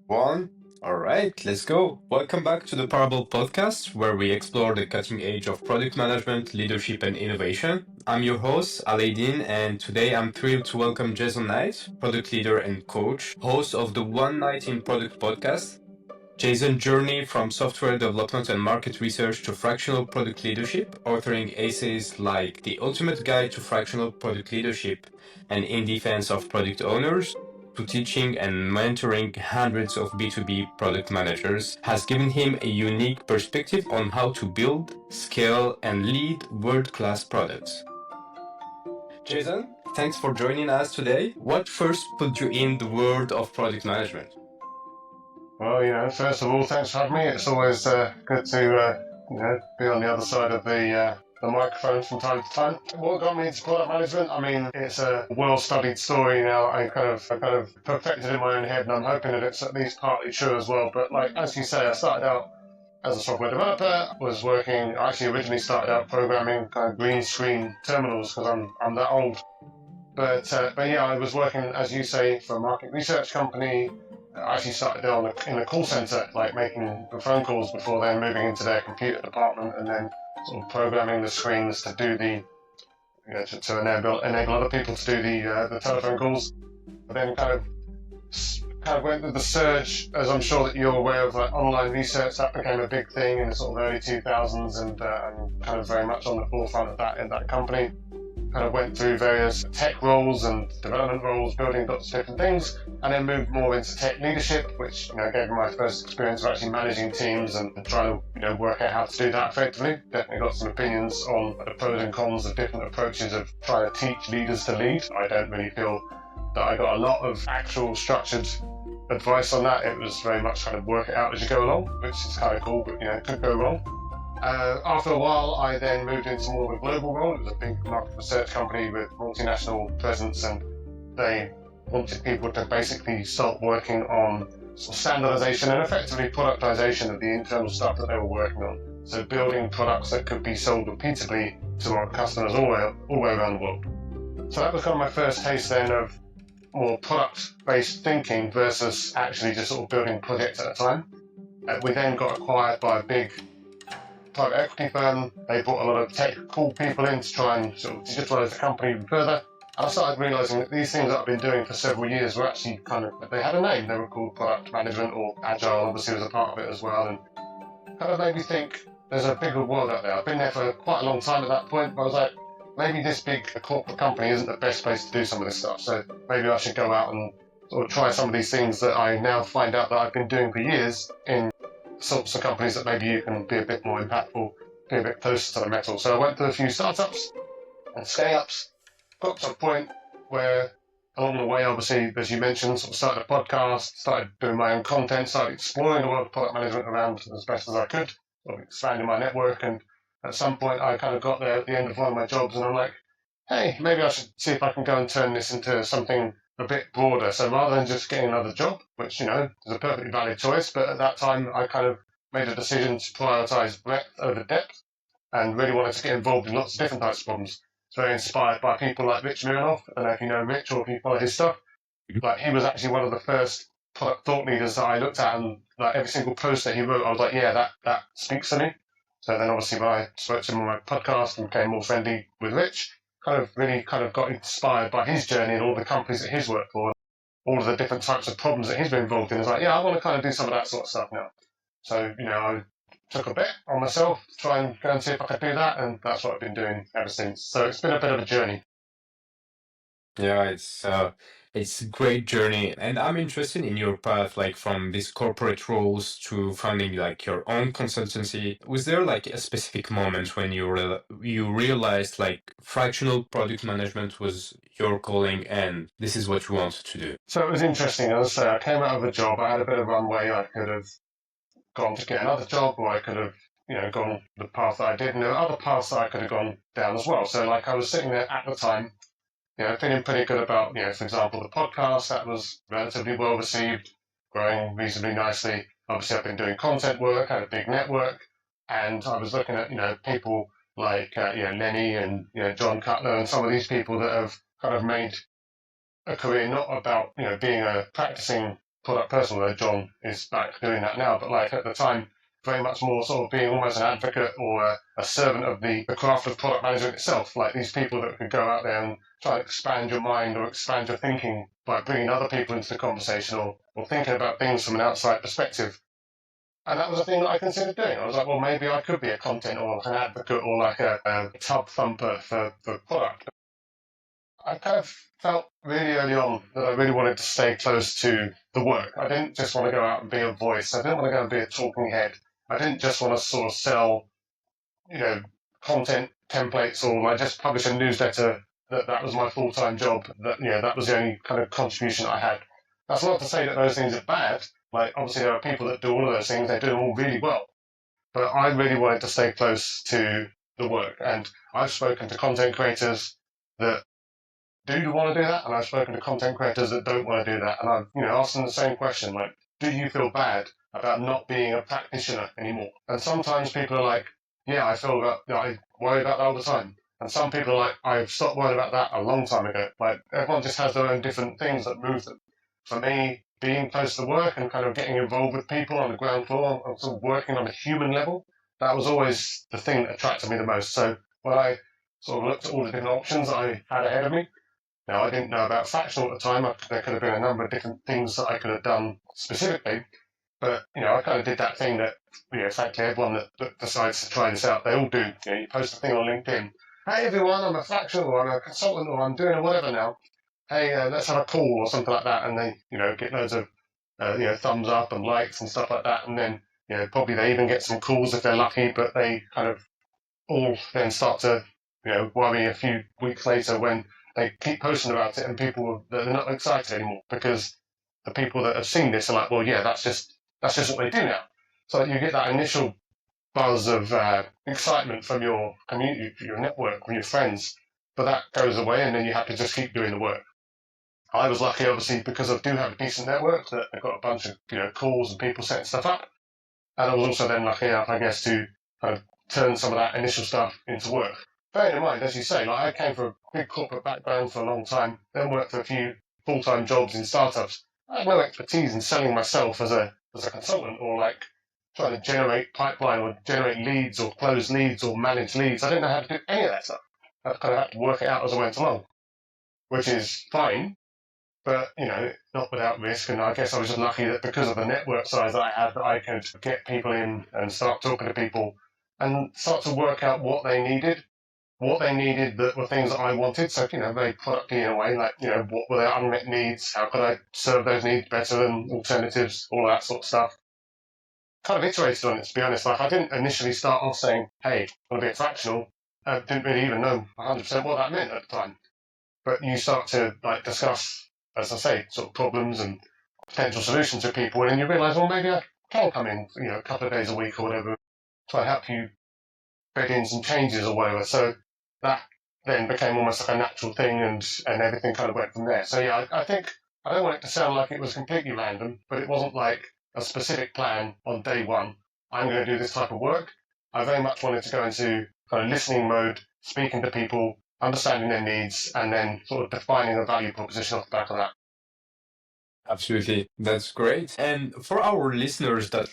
One. All right, let's go. Welcome back to the Parable Podcast, where we explore the cutting edge of product management, leadership, and innovation. I'm your host, Aladdin, and today I'm thrilled to welcome Jason Knight, product leader and coach, host of the One Night in Product podcast. Jason's journey from software development and market research to fractional product leadership, authoring essays like The Ultimate Guide to Fractional Product Leadership and In Defense of Product Owners, to teaching and mentoring hundreds of B2B product managers, has given him a unique perspective on how to build, scale, and lead world-class products. Jason, thanks for joining us today. What first put you in the world of product management? Well, first of all, thanks for having me. It's always good to, be on the other side of the microphone from time to time. What got me into product management? I mean, it's a well-studied story now. I kind of perfected in my own head, and I'm hoping that it's at least partly true as well. But like as you say, I started out as a software developer. I actually originally started out programming kind of green screen terminals because I'm that old. But yeah, I was working, as you say, for a market research company. I actually started down in a call center, like making the phone calls before then moving into their computer department and then sort of programming the screens to do to enable other people to do the telephone calls. But then kind of went with the surge, as I'm sure that you're aware of, like online research. That became a big thing in the sort of early 2000s, and kind of very much on the forefront of that in that company. Kind of went through various tech roles and development roles, building lots of different things, and then moved more into tech leadership, which gave me my first experience of actually managing teams and trying to work out how to do that effectively. Definitely got some opinions on the pros and cons of different approaches of trying to teach leaders to lead. I don't really feel that I got a lot of actual structured advice on that. It was very much kind of work it out as you go along, which is kind of cool, but it could go wrong. After a while, I then moved into more of a global role. It was a big market research company with multinational presence, and they wanted people to basically start working on sort of standardization and effectively productization of the internal stuff that they were working on. So building products that could be sold repeatedly to our customers all the way around the world. So that was kind of my first taste then of more product-based thinking versus actually just sort of building projects at a time. We then got acquired by a big private equity firm. They brought a lot of technical people in to try and sort of digitalize the company even further. And I started realizing that these things that I've been doing for several years were actually they had a name. They were called product management, or agile obviously was a part of it as well. And kind of made me think there's a bigger world out there. I've been there for quite a long time at that point, but I was like, maybe this big corporate company isn't the best place to do some of this stuff. So maybe I should go out and sort of try some of these things that I now find out that I've been doing for years in sorts of companies that maybe you can be a bit more impactful, be a bit closer to the metal. So I went through a few startups and scale-ups, got to a point where along the way, obviously, as you mentioned, sort of started a podcast, started doing my own content, started exploring the world of product management around as best as I could, sort of expanding my network. And at some point, I kind of got there at the end of one of my jobs, and I'm like, hey, maybe I should see if I can go and turn this into something a bit broader. So rather than just getting another job, which, is a perfectly valid choice, but at that time I kind of made a decision to prioritize breadth over depth and really wanted to get involved in lots of different types of problems. It's very inspired by people like Rich Mironov. I don't know if you know Rich or if you follow his stuff. Like, he was actually one of the first product thought leaders that I looked at, and like every single post that he wrote, I was like, yeah, that speaks to me. So then obviously when I spoke to him on my podcast and became more friendly with Rich, really got inspired by his journey and all the companies that he's worked for, and all of the different types of problems that he's been involved in. It's like, yeah, I want to kind of do some of that sort of stuff now. So, I took a bet on myself to try and go and see if I could do that, and that's what I've been doing ever since. So it's been a bit of a journey. Yeah, it's a great journey, and I'm interested in your path, like from these corporate roles to founding like your own consultancy. Was there like a specific moment when you realized like fractional product management was your calling and this is what you wanted to do? So it was interesting. As I say, I came out of a job. I had a bit of runway. I could have gone to get another job, or I could have, gone the path that I did. And there were other paths that I could have gone down as well. So like I was sitting there at the time, feeling pretty good about, for example, the podcast that was relatively well received, growing reasonably nicely. Obviously, I've been doing content work, had a big network, and I was looking at, people like, Lenny and, John Cutler and some of these people that have kind of made a career not about, being a practicing product person, although John is back doing that now. But like at the time, very much more sort of being almost an advocate or a servant of the craft of product management itself. Like these people that could go out there and try to expand your mind or expand your thinking by bringing other people into the conversation or thinking about things from an outside perspective. And that was a thing that I considered doing. I was like, well, maybe I could be a content or an advocate or like a tub thumper for product. I kind of felt really early on that I really wanted to stay close to the work. I didn't just want to go out and be a voice. I didn't want to go and be a talking head. I didn't just want to sort of sell, content templates or like just publish a newsletter that was my full-time job. That was the only kind of contribution I had. That's not to say that those things are bad. Like obviously there are people that do all of those things. They do them all really well. But I really wanted to stay close to the work. And I've spoken to content creators that do want to do that, and I've spoken to content creators that don't want to do that, and I've asked them the same question, like, do you feel bad about not being a practitioner anymore? And sometimes people are like, yeah, I worry about that all the time. And some people are like, I've stopped worrying about that a long time ago. Like everyone just has their own different things that move them. For me, being close to work and kind of getting involved with people on the ground floor and sort of working on a human level, that was always the thing that attracted me the most. So when I sort of looked at all the different options that I had ahead of me, now, I didn't know about Fractional at the time. There could have been a number of different things that I could have done specifically. But, I kind of did that thing that, frankly, everyone that decides to try this out, they all do. You post a thing on LinkedIn. Hey, everyone, I'm a Fractional or I'm a consultant or I'm doing whatever now. Hey, let's have a call or something like that. And they, get loads of, thumbs up and likes and stuff like that. And then, probably they even get some calls if they're lucky, but they kind of all then start to, worry a few weeks later when they keep posting about it and people they're not excited anymore because the people that have seen this are like, well, yeah, that's just what they do now. So you get that initial buzz of excitement from your community, from your network, from your friends, but that goes away and then you have to just keep doing the work. I was lucky, obviously, because I do have a decent network that I got a bunch of calls and people setting stuff up, and I was also then lucky enough, I guess, to kind of turn some of that initial stuff into work. Bearing in mind, as you say, like I came from a big corporate background for a long time, then worked for a few full-time jobs in startups. I had no expertise in selling myself as a consultant or like trying to generate pipeline or generate leads or close leads or manage leads. I didn't know how to do any of that stuff. I kind of had to work it out as I went along, which is fine, but not without risk. And I guess I was just lucky that because of the network size that I had, that I could get people in and start talking to people and start to work out what they needed that were things that I wanted. So, very producty in a way, like, what were their unmet needs? How could I serve those needs better than alternatives? All that sort of stuff. Kind of iterated on it, to be honest. Like, I didn't initially start off saying, hey, I want to be a fractional. I didn't really even know 100% what that meant at the time. But you start to, like, discuss, as I say, sort of problems and potential solutions with people, and then you realise, well, maybe I can come in, a couple of days a week or whatever, try and help you bed in some changes or whatever. So that then became almost like a natural thing and everything kind of went from there. So yeah, I think I don't want it to sound like it was completely random, but it wasn't like a specific plan on day one. I'm going to do this type of work. I very much wanted to go into kind of listening mode, speaking to people, understanding their needs, and then sort of defining a value proposition off the back of that. Absolutely. That's great. And for our listeners that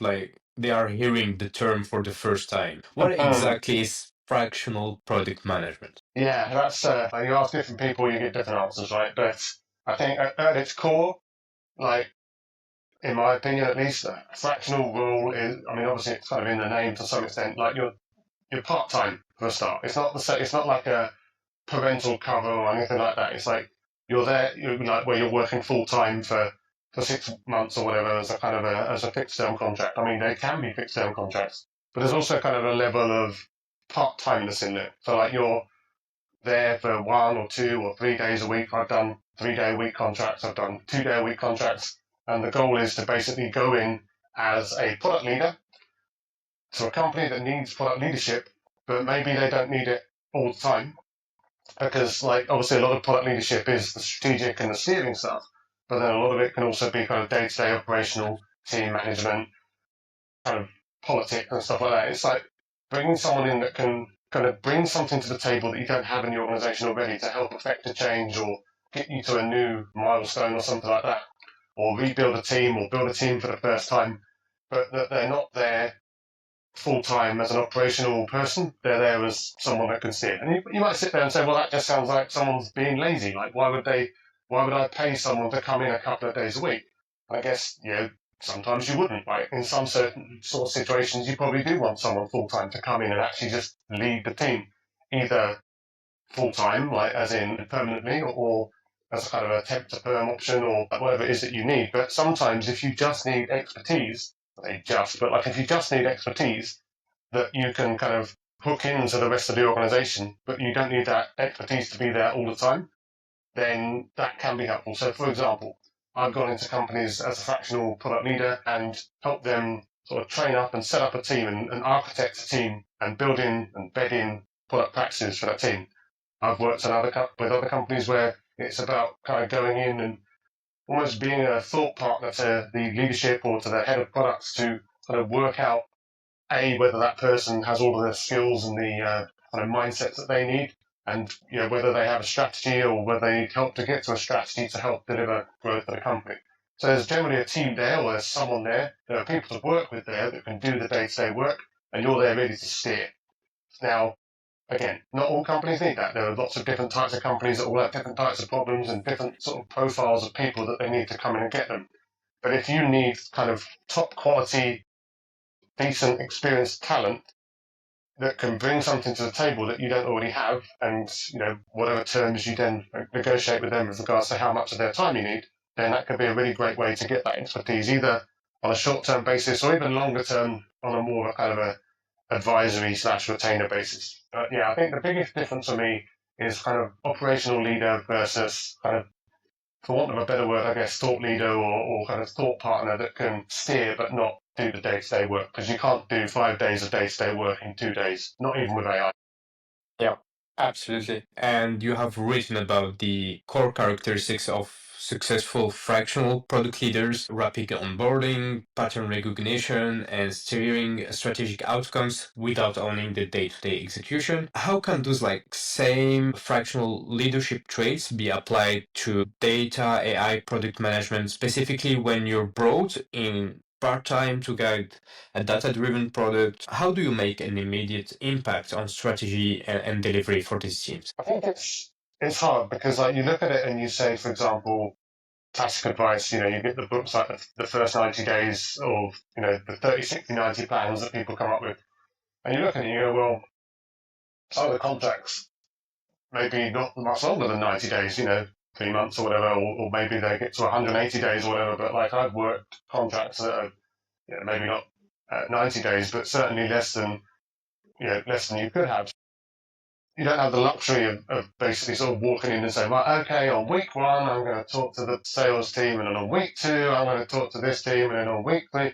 they are hearing the term for the first time, what exactly is fractional product management? Yeah, that's you ask different people, you get different answers, right? But I think at its core, like in my opinion at least, a fractional role is, I mean, obviously it's kind of in the name to some extent, like you're part-time for a start. It's not like a parental cover or anything like that. It's like you're there, where you're working full-time for 6 months or whatever as a kind of as a fixed-term contract. I mean, they can be fixed-term contracts, but there's also kind of a level of part-timeness in there. So like you're there for 1 or 2 or 3 days a week. I've done 3-day-a-week contracts. I've done 2-day-a-week contracts. And the goal is to basically go in as a product leader to a company that needs product leadership, but maybe they don't need it all the time. Because, like, obviously a lot of product leadership is the strategic and the steering stuff, but then a lot of it can also be kind of day-to-day operational, team management, kind of politics and stuff like that. It's like bringing someone in that can kind of bring something to the table that you don't have in your organization already to help affect a change or get you to a new milestone or something like that. or rebuild a team or build a team for the first time, but that they're not there full time as an operational person. They're there as someone that can steer. And you might sit there and say, well, that just sounds like someone's being lazy. Like, why would I pay someone to come in a couple of days a week? I guess, sometimes you wouldn't, right? In some certain sort of situations, you probably do want someone full time to come in and actually just lead the team, either full time, like as in permanently, or as a kind of a temp to perm option, or whatever it is that you need. But sometimes, if you just need expertise, like if you just need expertise that you can kind of hook into the rest of the organization, but you don't need that expertise to be there all the time, then that can be helpful. So, for example, I've gone into companies as a fractional product leader and helped them sort of train up and set up a team and architect a team and build in and bed in product practices for that team. I've worked with other companies where it's about kind of going in and almost being a thought partner to the leadership or to the head of products to kind of work out whether that person has all of the skills and the kind of mindsets that they need, and whether they have a strategy or whether they need help to get to a strategy to help deliver growth for the company. So there's generally a team there, or there's someone there. There are people to work with there that can do the day-to-day work, and you're there ready to steer. Now, again, not all companies need that. There are lots of different types of companies that all have different types of problems and different sort of profiles of people that they need to come in and get them. But if you need kind of top quality, decent, experienced talent that can bring something to the table that you don't already have, and whatever terms you then negotiate with them with regards to how much of their time you need, then that could be a really great way to get that expertise, either on a short-term basis or even longer term on a more kind of a advisory/retainer basis. But yeah, I think the biggest difference for me is kind of operational leader versus kind of, for want of a better word, I guess, thought leader or kind of thought partner that can steer but not do the day-to-day work, because you can't do 5 days of day-to-day work in 2 days, not even with AI. Yeah, absolutely. And you have written about the core characteristics of successful fractional product leaders: rapid onboarding, pattern recognition, and steering strategic outcomes without owning the day-to-day execution. How can those same fractional leadership traits be applied to data AI product management, specifically when you're brought in part-time to guide a data-driven product? How do you make an immediate impact on strategy and delivery for these teams? I think it's hard because you look at it and you say, for example, classic advice, you get the books like the first 90 days of, the 30, 60, 90 plans that people come up with. And you look at it and you go, well, some of the contracts maybe not much longer than 90 days, 3 months or whatever, or maybe they get to 180 days or whatever. But I've worked contracts that are maybe not 90 days, but certainly less than you could have. You don't have the luxury of basically sort of walking in and saying, right, okay, on week 1, I'm going to talk to the sales team, and then on week 2, I'm going to talk to this team, and then on week 3,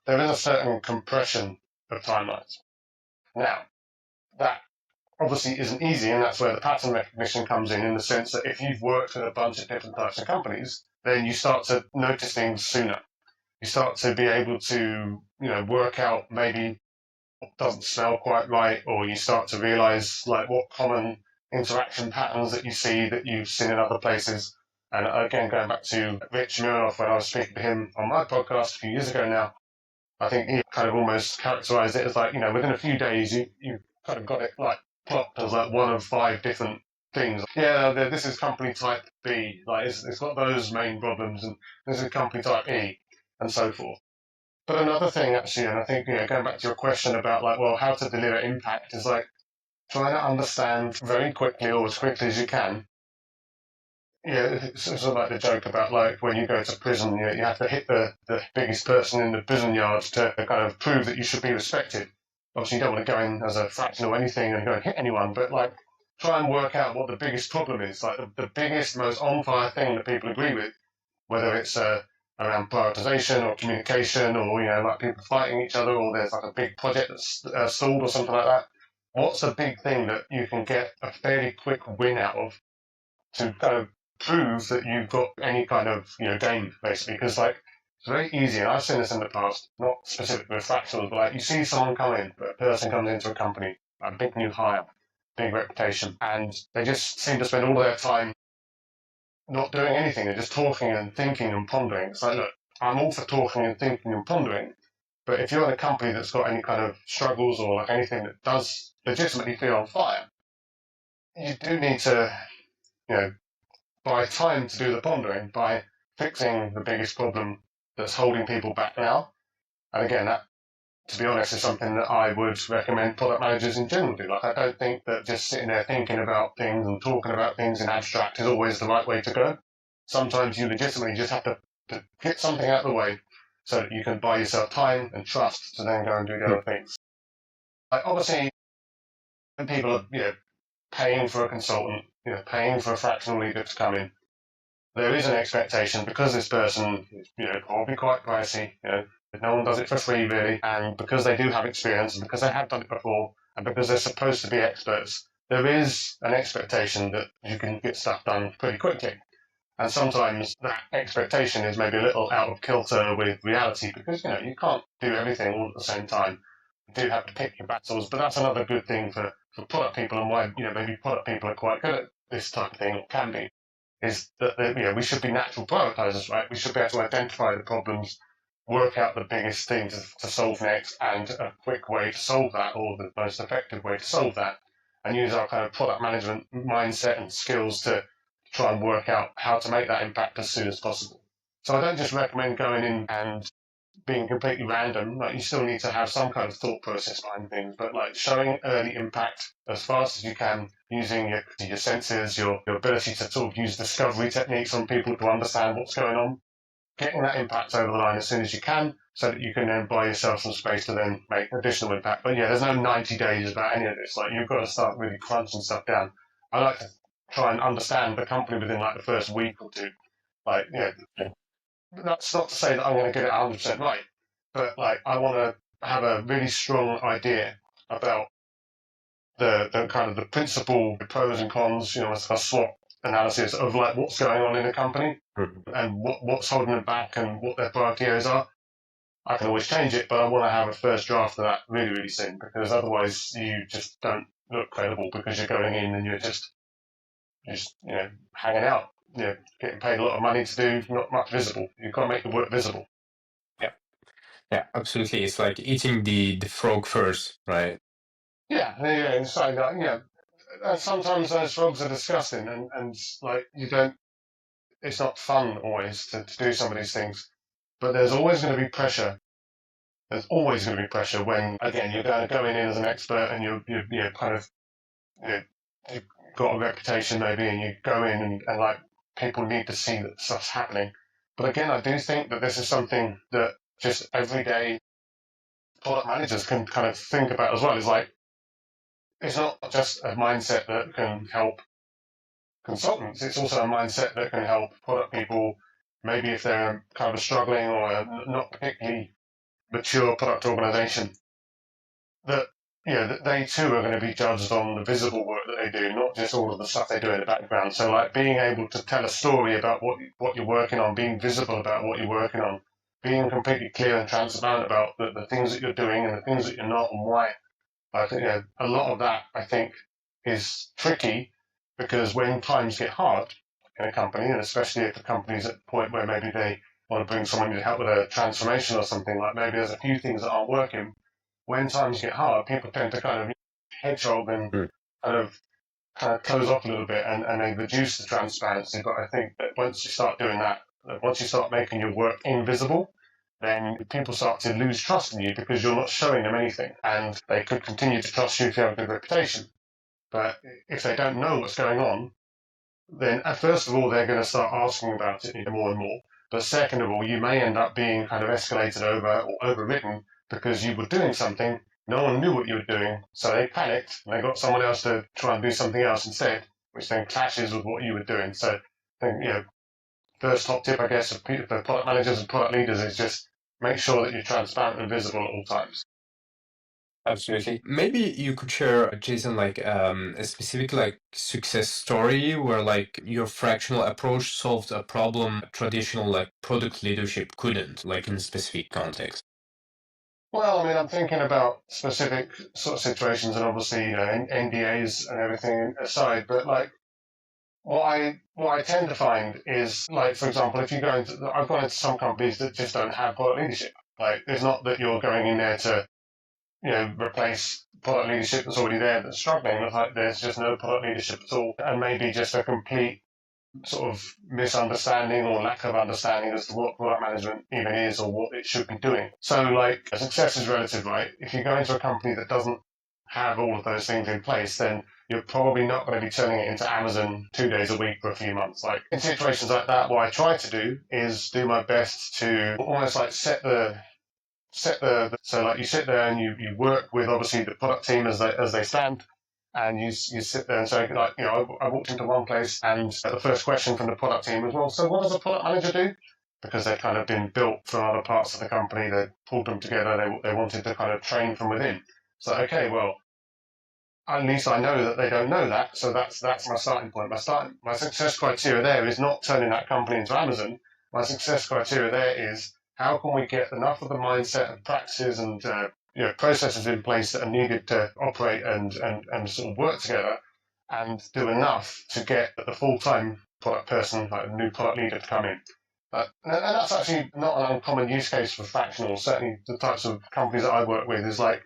there is a certain compression of timelines. Now, that obviously isn't easy, and that's where the pattern recognition comes in the sense that if you've worked with a bunch of different types of companies, then you start to notice things sooner. You start to be able to, work out maybe what doesn't smell quite right, or you start to realize what common interaction patterns that you see that you've seen in other places. And again, going back to Rich Mironoff, when I was speaking to him on my podcast a few years ago now, I think he kind of almost characterized it as within a few days, you kind of got it clocked as one of 5 different things. Yeah, this is company type B, it's got those main problems, and this is company type E, and so forth. But another thing, actually, and I think, going back to your question about, how to deliver impact is, trying to understand very quickly, or as quickly as you can. It's sort of like the joke about, when you go to prison, you have to hit the biggest person in the prison yard to kind of prove that you should be respected. Obviously, you don't want to go in as a fraction or anything and go and hit anyone, but, try and work out what the biggest problem is, the biggest, most on-fire thing that people agree with, whether it's around prioritization or communication, or people fighting each other, or there's a big project that's stalled or something like that. What's the big thing that you can get a fairly quick win out of to kind of prove that you've got any kind of game, basically? Because it's very easy, and I've seen this in the past, not specifically with fractals, but you see someone come in, a person comes into a company, a big new hire, big reputation, and they just seem to spend all their time not doing anything. They're just talking and thinking and pondering. It's like, look, I'm all for talking and thinking and pondering, but if you're in a company that's got any kind of struggles or like anything that does legitimately feel on fire, you do need to, buy time to do the pondering by fixing the biggest problem that's holding people back now. And again, that, to be honest, is something that I would recommend product managers in general do. Like, I don't think that just sitting there thinking about things and talking about things in abstract is always the right way to go. Sometimes you legitimately just have to get something out of the way so that you can buy yourself time and trust to then go and do the other things. Like, obviously, when people are, paying for a consultant, paying for a fractional leader to come in, there is an expectation because this person is, probably quite pricey, no one does it for free really, and because they do have experience and because they have done it before and because they're supposed to be experts, there is an expectation that you can get stuff done pretty quickly. And sometimes that expectation is maybe a little out of kilter with reality because, you can't do everything all at the same time. You do have to pick your battles, but that's another good thing for product people and why, maybe product people are quite good at this type of thing, or can be, is that, we should be natural prioritizers, right? We should be able to identify the problems, work out the biggest thing to solve next and a quick way to solve that or the most effective way to solve that and use our kind of product management mindset and skills to try and work out how to make that impact as soon as possible. So I don't just recommend going in and being completely random. Like, you still need to have some kind of thought process behind things, but like showing early impact as fast as you can, using your senses, your ability to sort of use discovery techniques on people to understand what's going on, getting that impact over the line as soon as you can so that you can then buy yourself some space to then make additional impact. But yeah, there's no 90 days about any of this. Like, you've got to start really crunching stuff down. I like to try and understand the company within like the first week or two. Like, that's not to say that I'm going to get it 100% right, but like, I want to have a really strong idea about the kind of the principal pros and cons, a SWOT analysis of like what's going on in a company and what's holding them back and what their priority areas are. I can always change it, but I want to have a first draft of that really, really soon because otherwise you just don't look credible because you're going in and you're just hanging out, getting paid a lot of money to do not much visible. You've got to make the work visible. Yeah, yeah, absolutely. It's like eating the frog first, right? Yeah, it's like that. Sometimes those frogs are disgusting, and like it's not fun always to do some of these things. But there's always going to be pressure. There's always going to be pressure when, again, you're going in as an expert and you're kind of, you've got a reputation maybe and you go in and like people need to see that stuff's happening. But again, I do think that this is something that just everyday product managers can kind of think about as well. Is like, it's not just a mindset that can help consultants, it's also a mindset that can help product people, maybe if they're kind of struggling or a not particularly mature product organization, that that they too are going to be judged on the visible work that they do, not just all of the stuff they do in the background. So like being able to tell a story about what you're working on, being visible about what you're working on, being completely clear and transparent about the things that you're doing and the things that you're not and why. I think a lot of that I think is tricky because when times get hard in a company, and especially if the company's at the point where maybe they want to bring someone in to help with a transformation or something, like maybe there's a few things that aren't working. When times get hard, people tend to kind of hedgehog and kind of close off a little bit and they reduce the transparency. But I think that once you start doing that, once you start making your work invisible, then people start to lose trust in you because you're not showing them anything. And they could continue to trust you if you have a good reputation. But if they don't know what's going on, then first of all, they're going to start asking about it more and more. But second of all, you may end up being kind of escalated over or overwritten because you were doing something, no one knew what you were doing, so they panicked and they got someone else to try and do something else instead, which then clashes with what you were doing. So I think, first top tip, I guess, for product managers and product leaders is just make sure that you're transparent and visible at all times. Absolutely. Maybe you could share, Jason, like a specific like success story where like your fractional approach solved a problem traditional like product leadership couldn't, like in a specific context. Well, I mean, I'm thinking about specific sort of situations, and obviously, NDAs and everything aside, but like what I tend to find is, like, for example, if you go into, I've gone into some companies that just don't have product leadership. Like, it's not that you're going in there to, replace product leadership that's already there that's struggling. It's like there's just no product leadership at all, and maybe just a complete sort of misunderstanding or lack of understanding as to what product management even is or what it should be doing. So, like, success is relative, right? If you go into a company that doesn't have all of those things in place, then you're probably not going to be turning it into Amazon 2 days a week for a few months. Like, in situations like that, what I try to do is do my best to almost like so like you sit there and you work with obviously the product team as they stand, and you sit there and say, like, I walked into one place and the first question from the product team was, well, so what does a product manager do? Because they've kind of been built from other parts of the company, they pulled them together, they wanted to kind of train from within. So, okay, well, at least I know that they don't know that, so that's my starting point. My success criteria there is not turning that company into Amazon. My success criteria there is how can we get enough of the mindset and practices and processes in place that are needed to operate and sort of work together, and do enough to get the full-time product person, like a new product leader, to come in. And that's actually not an uncommon use case for fractional. Certainly, the types of companies that I work with is like,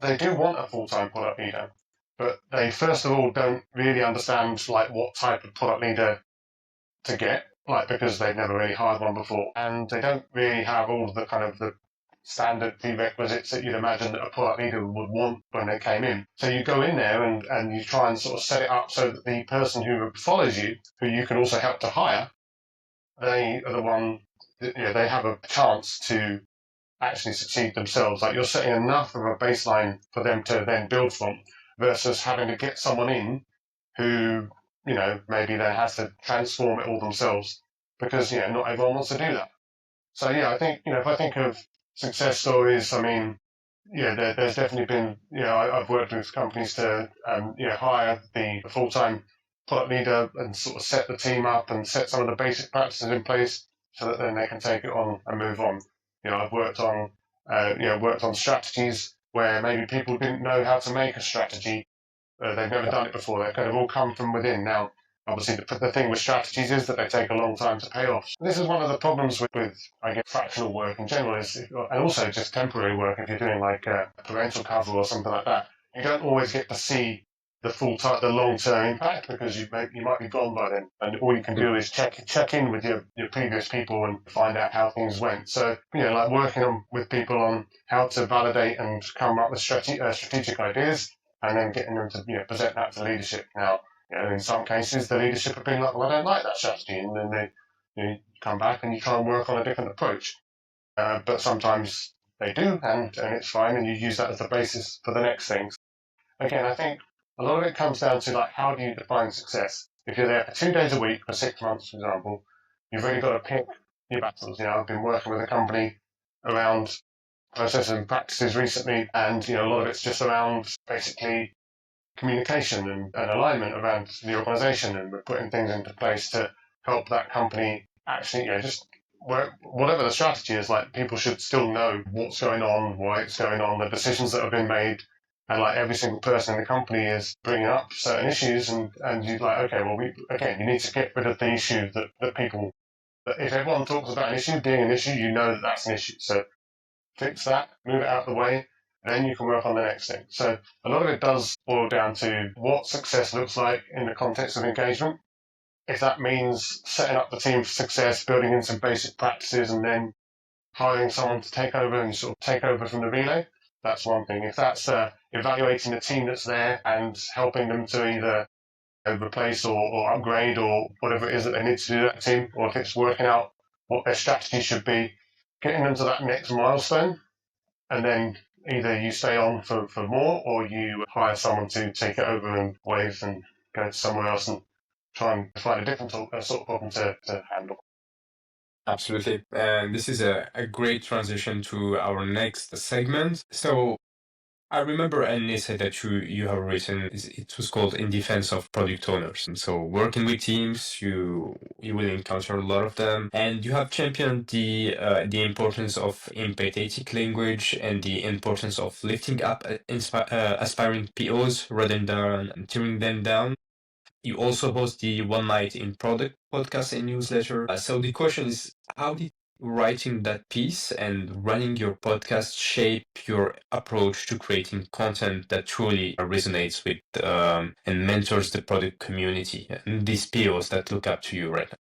they do want a full-time product leader, but they first of all don't really understand like what type of product leader to get, like, because they've never really hired one before, and they don't really have all of the kind of the standard prerequisites that you'd imagine that a product leader would want when they came in. So you go in there and you try and sort of set it up so that the person who follows you, who you can also help to hire, they are the one that, they have a chance to actually succeed themselves. Like, you're setting enough of a baseline for them to then build from, versus having to get someone in who, maybe then has to transform it all themselves, because, not everyone wants to do that. So, I think, if I think of success stories, I mean, there's definitely been, I've worked with companies to, hire the full-time product leader and sort of set the team up and set some of the basic practices in place so that then they can take it on and move on. I've worked on strategies where maybe people didn't know how to make a strategy. They've never done it before. They've kind of all come from within. Now, obviously, the thing with strategies is that they take a long time to pay off. This is one of the problems with I guess, fractional work in general, and also just temporary work. If you're doing like a parental cover or something like that, you don't always get to see the long-term impact, because you might be gone by then, and all you can do is check in with your previous people and find out how things went. So, like working with people on how to validate and come up with strategic ideas, and then getting them to present that to leadership. Now, in some cases, the leadership have been like, well, I don't like that strategy, and then they come back and you try and work on a different approach. But sometimes they do, and it's fine, and you use that as the basis for the next things. Again, I think a lot of it comes down to, like, how do you define success? If you're there for 2 days a week for 6 months, for example, you've really got to pick your battles. I've been working with a company around processes and practices recently, and a lot of it's just around basically communication and alignment around the organization, and we're putting things into place to help that company actually, just work, whatever the strategy is. Like, people should still know what's going on, why it's going on, the decisions that have been made, and like every single person in the company is bringing up certain issues, and you're like, okay, well, you need to get rid of the issue that people, that if everyone talks about an issue being an issue, that that's an issue. So fix that, move it out of the way, then you can work on the next thing. So a lot of it does boil down to what success looks like in the context of engagement. If that means setting up the team for success, building in some basic practices, and then hiring someone to take over and sort of take over from the relay, that's one thing. If that's evaluating the team that's there and helping them to either replace or upgrade or whatever it is that they need to do that team, or if it's working out what their strategy should be, getting them to that next milestone, and then either you stay on for more, or you hire someone to take it over and wave and go to somewhere else and try and find a different sort of problem to handle. Absolutely. And this is a great transition to our next segment. So I remember an essay that you have written. It was called "In Defense of Product Owners." And so, working with teams, you will encounter a lot of them, and you have championed the importance of empathetic language and the importance of lifting up aspiring POs rather than tearing them down. You also host the One Night in Product podcast and newsletter. So the question is, how did writing that piece and running your podcast shape your approach to creating content that truly resonates with and mentors the product community and these POs that look up to you right now?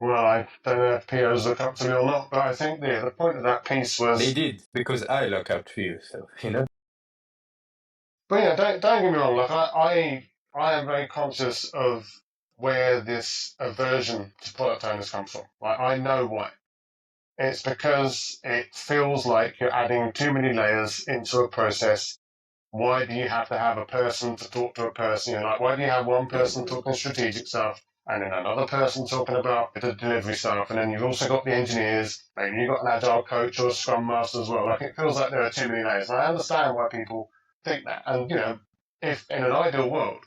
Well, I don't know if POs look up to me or not, but I think the point of that piece was... They did, because I look up to you, so, you know. But yeah, don't get me wrong, like I am very conscious of where this aversion to product owners comes from. Like, I know why. It's because it feels like you're adding too many layers into a process. Why do you have to have a person to talk to a person? You know, like, why do you have one person talking strategic stuff and then another person talking about the delivery stuff, and then you've also got the engineers, maybe you've got an agile coach or a scrum master as well. Like, it feels like there are too many layers. And I understand why people think that. And, you know, if in an ideal world,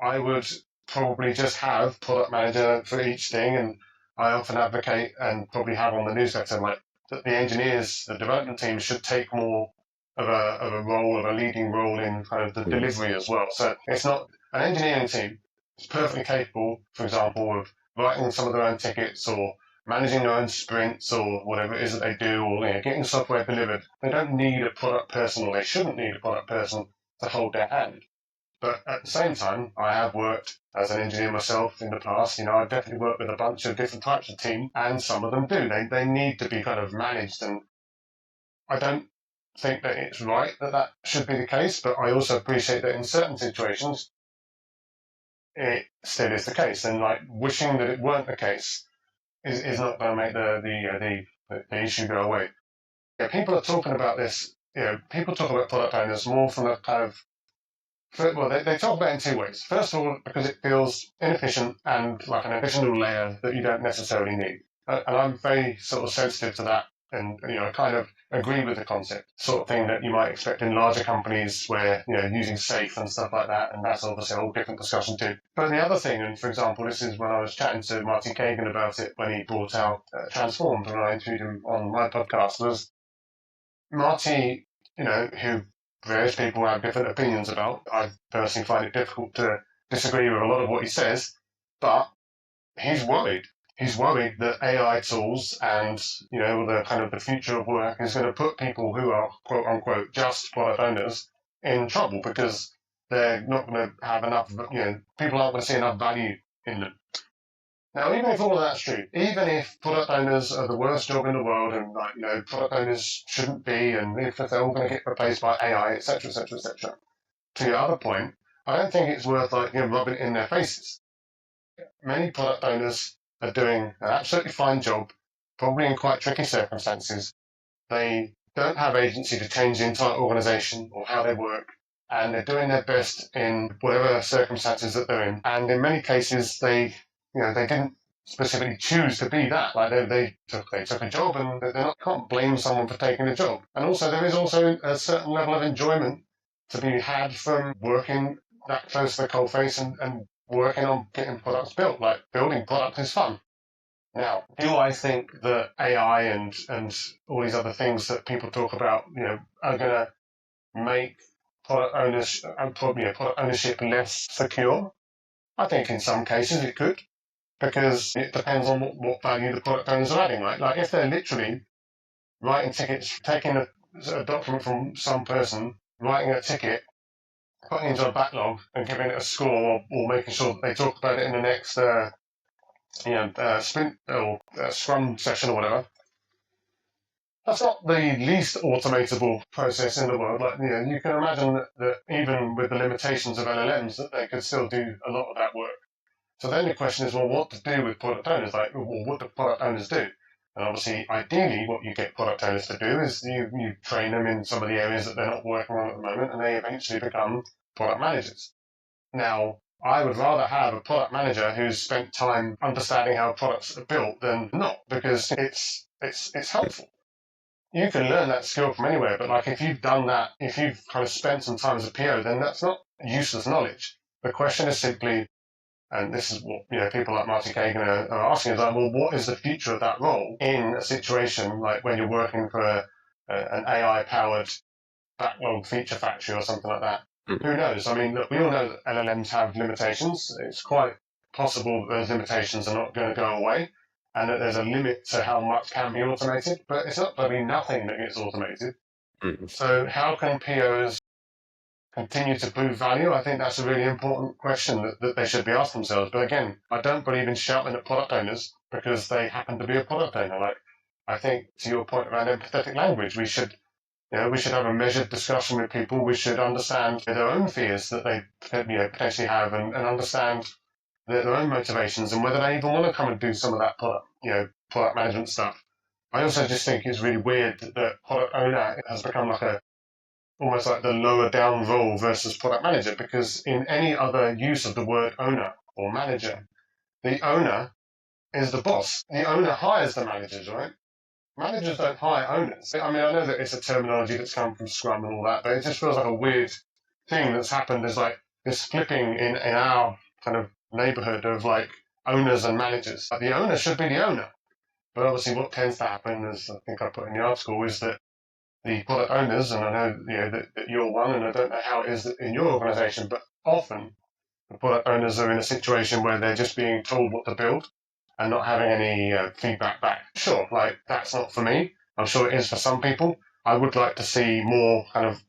I would probably just have product manager for each thing, and I often advocate and probably have on the newsletter like that the engineers, the development team should take more of a role, of a leading role in kind of the delivery as well. So it's not an engineering team is perfectly capable, for example, of writing some of their own tickets or managing their own sprints or whatever it is that they do, or, you know, getting software delivered. They don't need a product person, or they shouldn't need a product person to hold their hand. But at the same time, I have worked as an engineer myself in the past. You know, I've definitely worked with a bunch of different types of team, and some of them do. They need to be kind of managed, and I don't think that it's right that that should be the case, but I also appreciate that in certain situations, it still is the case. And like wishing that it weren't the case is not going to make the issue go away. Yeah, people are talking about this. You know, people talk about product owners more from a kind of... Well, they talk about it in two ways. First of all, because it feels inefficient and like an additional layer that you don't necessarily need. And I'm very sort of sensitive to that, and, you know, I kind of agree with the concept, sort of thing that you might expect in larger companies where, you know, using safe and stuff like that, and that's obviously a whole different discussion too. But the other thing, and for example, this is when I was chatting to Marty Kagan about it when he brought out Transformed, when I interviewed him on my podcast, was Marty, you know, who various people have different opinions about. I personally find it difficult to disagree with a lot of what he says, but he's worried. He's worried that AI tools and, you know, the kind of the future of work is going to put people who are quote unquote just product owners in trouble because they're not going to have enough, you know, people aren't going to see enough value in them. Now, even if all of that's true, even if product owners are the worst job in the world and, like, you know, product owners shouldn't be, and if they're all going to get replaced by AI, etc., etc., etc., to your other point, I don't think it's worth, like, you know, rubbing it in their faces. Many product owners are doing an absolutely fine job, probably in quite tricky circumstances. They don't have agency to change the entire organization or how they work, and they're doing their best in whatever circumstances that they're in. And in many cases, they didn't specifically choose to be that. Like they took a job, and can't blame someone for taking a job. And also, there is also a certain level of enjoyment to be had from working that close to the coalface and working on getting products built. Like, building product is fun. Now, do I think that AI and all these other things that people talk about, you know, are going to make product ownership less secure? I think in some cases it could, because it depends on what value the product owners are adding, right? Like, if they're literally writing tickets, taking a document from some person, writing a ticket, putting it into a backlog and giving it a score, or making sure that they talk about it in the next sprint or scrum session or whatever, that's not the least automatable process in the world. Like, you know, you can imagine that even with the limitations of LLMs, that they could still do a lot of that work. So then the question is, well, what to do with product owners? Like, well, what do product owners do? And obviously, ideally, what you get product owners to do is you train them in some of the areas that they're not working on at the moment, and they eventually become product managers. Now, I would rather have a product manager who's spent time understanding how products are built than not, because it's helpful. You can learn that skill from anywhere, but like, if you've done that, if you've kind of spent some time as a PO, then that's not useless knowledge. The question is simply, and this is what, you know, people like Marty Kagan are asking, is like, well, what is the future of that role in a situation like when you're working for an AI-powered backlog feature factory or something like that? Who knows? I mean, look, we all know that LLMs have limitations. It's quite possible that those limitations are not going to go away and that there's a limit to how much can be automated, but it's not going to be nothing that gets automated. So how can POs continue to prove value? I think that's a really important question that they should be asking themselves. But again, I don't believe in shouting at product owners because they happen to be a product owner. Like, I think to your point around empathetic language, we should have a measured discussion with people. We should understand their own fears that they potentially have and understand their own motivations and whether they even want to come and do some of that product management stuff. I also just think it's really weird that the product owner has become like almost like the lower down role versus product manager, because in any other use of the word owner or manager, the owner is the boss. The owner hires the managers, right? Managers don't hire owners. I mean, I know that it's a terminology that's come from Scrum and all that, but it just feels like a weird thing that's happened. There's like this flipping in our kind of neighborhood of like owners and managers. Like, the owner should be the owner. But obviously what tends to happen, as I think I put in the article, is that the product owners, and I know, that you're one, and I don't know how it is in your organization, but often the product owners are in a situation where they're just being told what to build and not having any feedback back. Sure, like, that's not for me. I'm sure it is for some people. I would like to see more kind of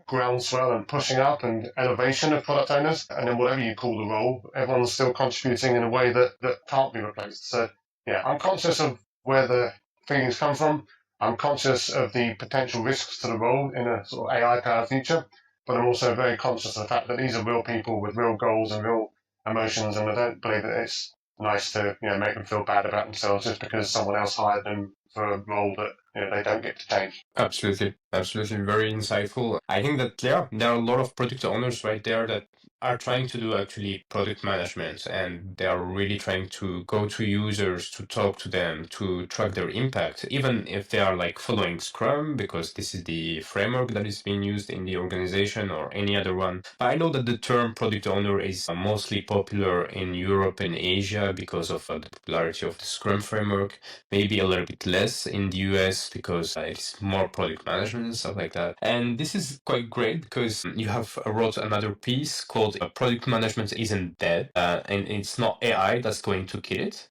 groundswell and pushing up and elevation of product owners, and then whatever you call the role, everyone's still contributing in a way that can't be replaced. So yeah, I'm conscious of where the feelings come from. I'm conscious of the potential risks to the role in a sort of AI-powered future, but I'm also very conscious of the fact that these are real people with real goals and real emotions, and I don't believe that it's nice to make them feel bad about themselves just because someone else hired them for a role that they don't get to change. Absolutely. Absolutely. Very insightful. I think that, yeah, there are a lot of product owners right there that are trying to do actually product management, and they are really trying to go to users, to talk to them, to track their impact, even if they are like following Scrum, because this is the framework that is being used in the organization, or any other one. But I know that the term product owner is mostly popular in Europe and Asia because of the popularity of the Scrum framework, maybe a little bit less in the US because it's more product management and stuff like that. And this is quite great because you have wrote another piece called Product Management Isn't Dead, and it's not AI that's going to kill it.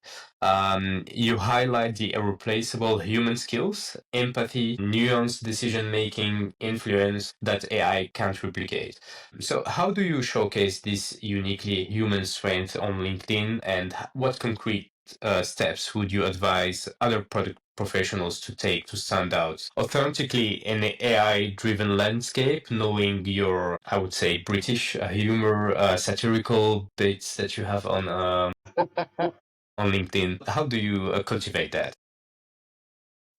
You highlight the irreplaceable human skills, empathy, nuanced decision making, influence that AI can't replicate. So, how do you showcase this uniquely human strength on LinkedIn, and what concrete steps would you advise other product professionals to take to stand out authentically in an AI-driven landscape, knowing your, I would say, British humor, satirical bits that you have on LinkedIn? How do you cultivate that?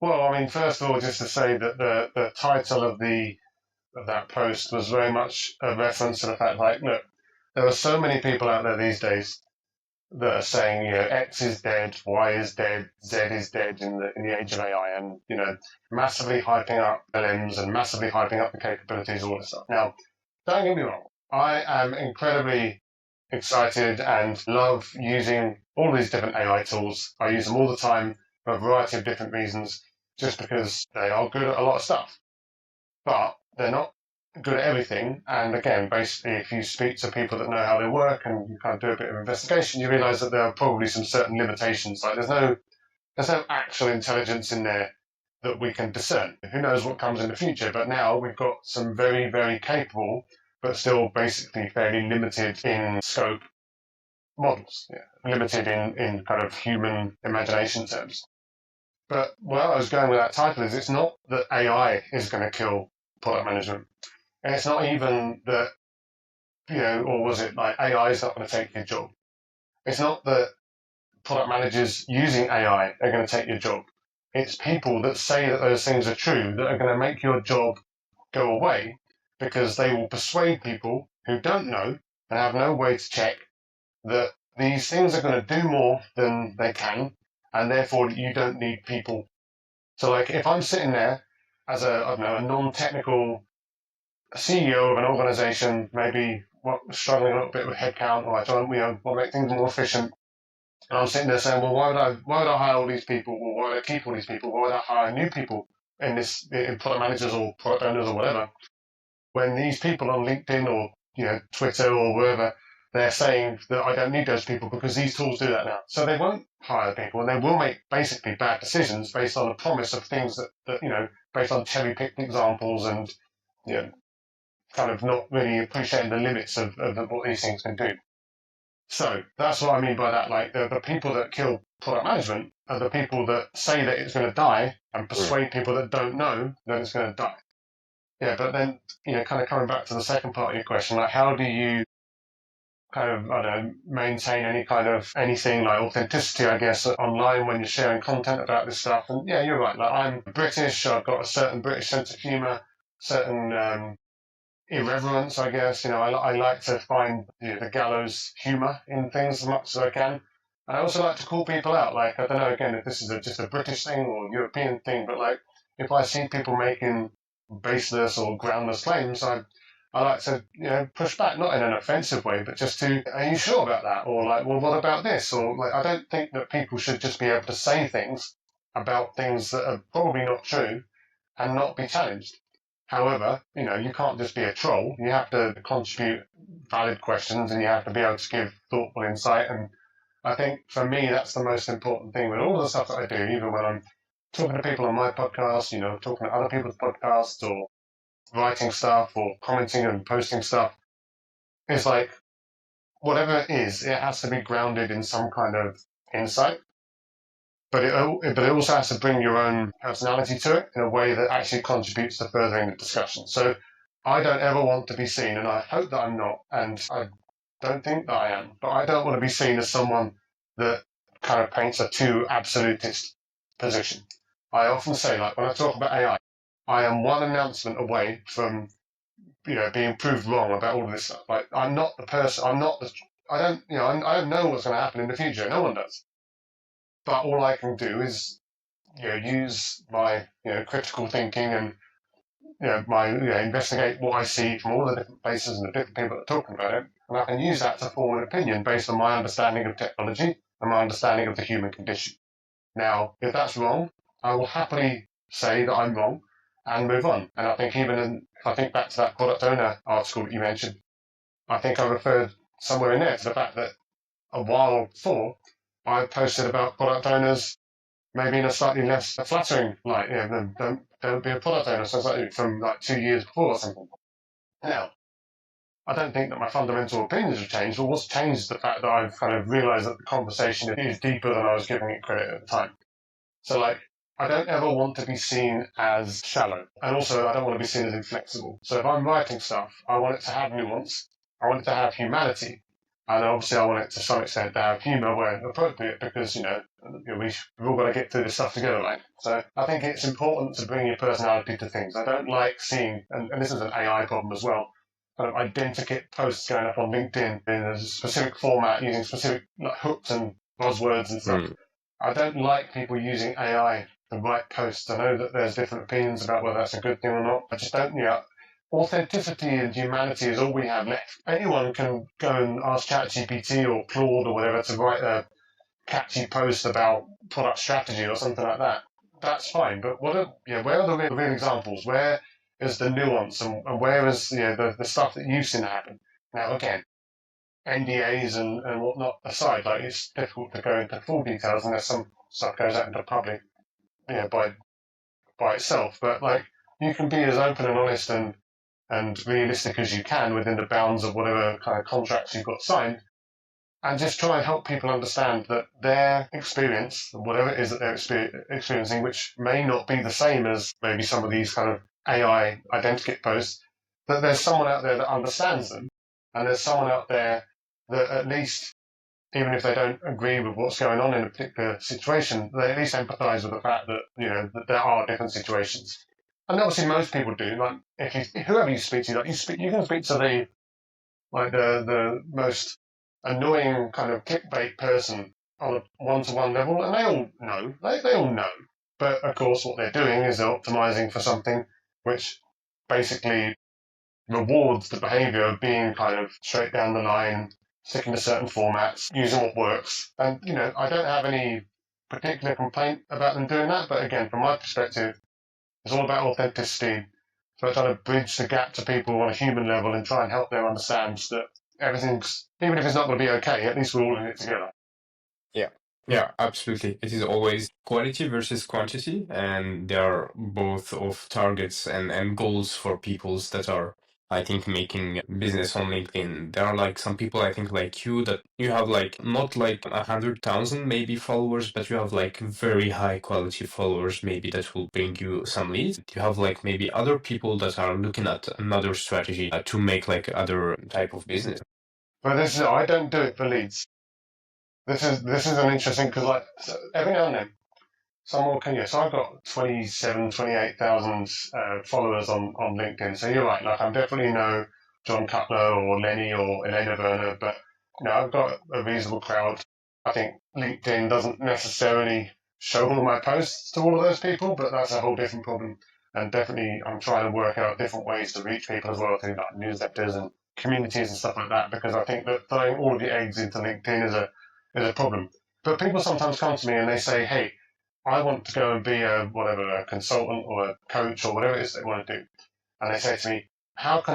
Well, I mean, first of all, just to say that the title of that post was very much a reference to the fact, like, look, there are so many people out there these days that are saying, X is dead, Y is dead, Z is dead in the age of AI, and massively hyping up LMs and massively hyping up the capabilities, all this stuff. Now, don't get me wrong, I am incredibly excited and love using all these different AI tools. I use them all the time for a variety of different reasons, just because they are good at a lot of stuff. But they're not good at everything. And again, basically, if you speak to people that know how they work and you kind of do a bit of investigation, you realize that there are probably some certain limitations. Like there's no actual intelligence in there that we can discern. Who knows what comes in the future? But now we've got some very, very capable, but still basically fairly limited in scope models, limited in kind of human imagination terms. But where I was going with that title is it's not that AI is going to kill product management. And it's not even that, or was it like AI is not going to take your job. It's not that product managers using AI are going to take your job. It's people that say that those things are true that are going to make your job go away because they will persuade people who don't know and have no way to check that these things are going to do more than they can, and therefore you don't need people. So like if I'm sitting there as a non-technical CEO of an organization, maybe struggling a little bit with headcount, or I want to make things more efficient, and I'm sitting there saying, well, why would I hire all these people? Or why would I keep all these people? Why would I hire new people in product managers or product owners or whatever? When these people on LinkedIn or Twitter or wherever, they're saying that I don't need those people because these tools do that now. So they won't hire people, and they will make basically bad decisions based on the promise of things that based on cherry-picked examples and kind of not really appreciating the limits of what these things can do. So that's what I mean by that. Like the people that kill product management are the people that say that it's going to die and persuade people that don't know that it's going to die. Yeah, but then, kind of coming back to the second part of your question, like how do you kind of, I don't know, maintain any kind of anything like authenticity, I guess, online when you're sharing content about this stuff? And yeah, you're right. Like I'm British, I've got a certain British sense of humour, certain irreverence, I guess. I like to find the gallows humour in things as much as I can. And I also like to call people out. Like, I don't know, again, if this is just a British thing or European thing, but like, if I see people making baseless or groundless claims, I like to, push back, not in an offensive way, but just to, are you sure about that? Or like, well, what about this? Or like, I don't think that people should just be able to say things about things that are probably not true and not be challenged. However, you can't just be a troll. You have to contribute valid questions and you have to be able to give thoughtful insight. And I think for me, that's the most important thing with all of the stuff that I do, even when I'm talking to people on my podcast, talking to other people's podcasts or writing stuff or commenting and posting stuff. It's like, whatever it is, it has to be grounded in some kind of insight. But it also has to bring your own personality to it in a way that actually contributes to furthering the discussion. So I don't ever want to be seen, and I hope that I'm not, and I don't think that I am, but I don't want to be seen as someone that kind of paints a too absolutist position. I often say, like when I talk about AI, I am one announcement away from being proved wrong about all of this stuff. Like I'm not the person. I don't know what's going to happen in the future. No one does. But all I can do is use my critical thinking and my investigate what I see from all the different places and the different people that are talking about it, and I can use that to form an opinion based on my understanding of technology and my understanding of the human condition. Now, if that's wrong, I will happily say that I'm wrong and move on. And I think if I think back to that product owner article that you mentioned, I think I referred somewhere in there to the fact that a while before I posted about product owners maybe in a slightly less flattering light, don't be a product owner, so it's like from like 2 years before or something. Now, I don't think that my fundamental opinions have changed, but what's changed is the fact that I've kind of realized that the conversation is deeper than I was giving it credit at the time. So like, I don't ever want to be seen as shallow, and also I don't want to be seen as inflexible. So if I'm writing stuff, I want it to have nuance, I want it to have humanity, and obviously I want it to some extent to have humour where appropriate, because we've all got to get through this stuff together, right? So I think it's important to bring your personality to things. I don't like seeing, and this is an AI problem as well, kind of identikit posts going up on LinkedIn in a specific format using specific hooks and buzzwords and stuff. I don't like people using AI to write posts. I know that there's different opinions about whether that's a good thing or not. I just don't, authenticity and humanity is all we have left. Anyone can go and ask ChatGPT or Claude or whatever to write a catchy post about product strategy or something like that. That's fine, but where are the real examples? Where is the nuance and where is the stuff that you've seen happen? Now again, NDAs and whatnot aside, like it's difficult to go into full details unless some stuff goes out into public, by itself. But like you can be as open and honest and realistic as you can within the bounds of whatever kind of contracts you've got signed, and just try and help people understand that their experience, whatever it is that they're experiencing, which may not be the same as maybe some of these kind of AI identikit posts, that there's someone out there that understands them, and there's someone out there that at least, even if they don't agree with what's going on in a particular situation, they at least empathize with the fact that, that there are different situations. And obviously most people do. Like whoever you speak to, you can speak to the most annoying kind of clickbait person on a one-to-one level, and they all know. They all know. But of course, what they're doing is they're optimizing for something which basically rewards the behavior of being kind of straight down the line, sticking to certain formats, using what works. And, I don't have any particular complaint about them doing that. But again, from my perspective, it's all about authenticity, So I try to bridge the gap to people on a human level and try and help them understand that everything's, even if it's not going to be okay, at least we're all in it together. Yeah. Yeah, absolutely. It is always quality versus quantity, and they are both of targets and goals for peoples that are, I think, making business on LinkedIn. There are like some people, I think, like you, that you have like not like 100,000 maybe followers, but you have like very high quality followers, maybe that will bring you some leads. You have like maybe other people that are looking at another strategy to make like other type of business. But this is, I don't do it for leads. This is an interesting, because like every now and then someone can, so I've got 28,000 followers on LinkedIn. So you're right, like I'm definitely no John Cutler or Lenny or Elena Werner, but I've got a reasonable crowd. I think LinkedIn doesn't necessarily show all of my posts to all of those people, but that's a whole different problem. And definitely I'm trying to work out different ways to reach people as well through like newsletters and communities and stuff like that, because I think that throwing all of your eggs into LinkedIn is a problem. But people sometimes come to me and they say, hey, I want to go and be a consultant or a coach or whatever it is they want to do. And they say to me, how can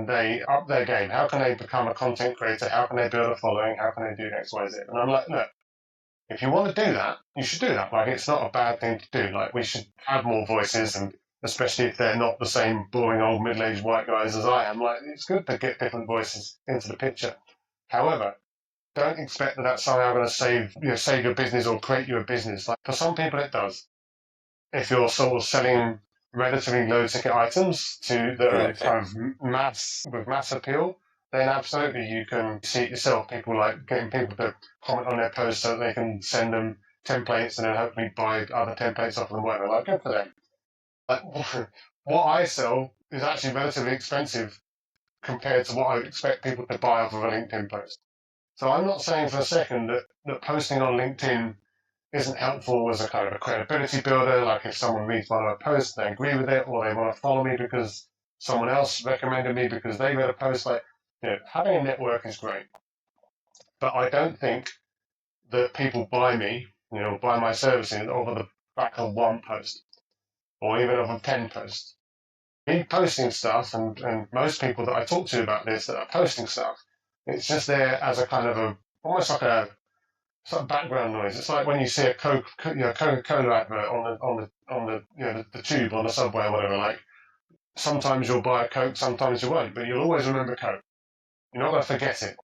they up their game? How can they become a content creator? How can they build a following? How can they do X, Y, Z? And I'm like, look, if you want to do that, you should do that. Like, it's not a bad thing to do. Like, we should have more voices, and especially if they're not the same boring old middle-aged white guys as I am. Like, it's good to get different voices into the picture. However, don't expect that that's somehow going to save your business or create you a business. Like, for some people, it does. If you're sort of selling relatively low ticket items that are Exactly. kind of mass appeal, then absolutely you can see it yourself. People like getting people to comment on their posts so that they can send them templates and then hopefully buy other templates off them, whatever. Like, good for them. Like, what I sell is actually relatively expensive compared to what I would expect people to buy off of a LinkedIn post. So I'm not saying for a second that posting on LinkedIn isn't helpful as a kind of a credibility builder. Like if someone reads one of my posts, they agree with it, or they want to follow me because someone else recommended me because they read a post. Like, having a network is great, but I don't think that people buy me, buy my services over the back of one post or even over 10 posts. Me posting stuff, and most people that I talk to about this that are posting stuff, it's just there as a kind of almost like a sort of background noise. It's like when you see a Coca-Cola advert on the tube on the subway or whatever. Like, sometimes you'll buy a Coke, sometimes you won't, but you'll always remember Coke. You're not going to forget it.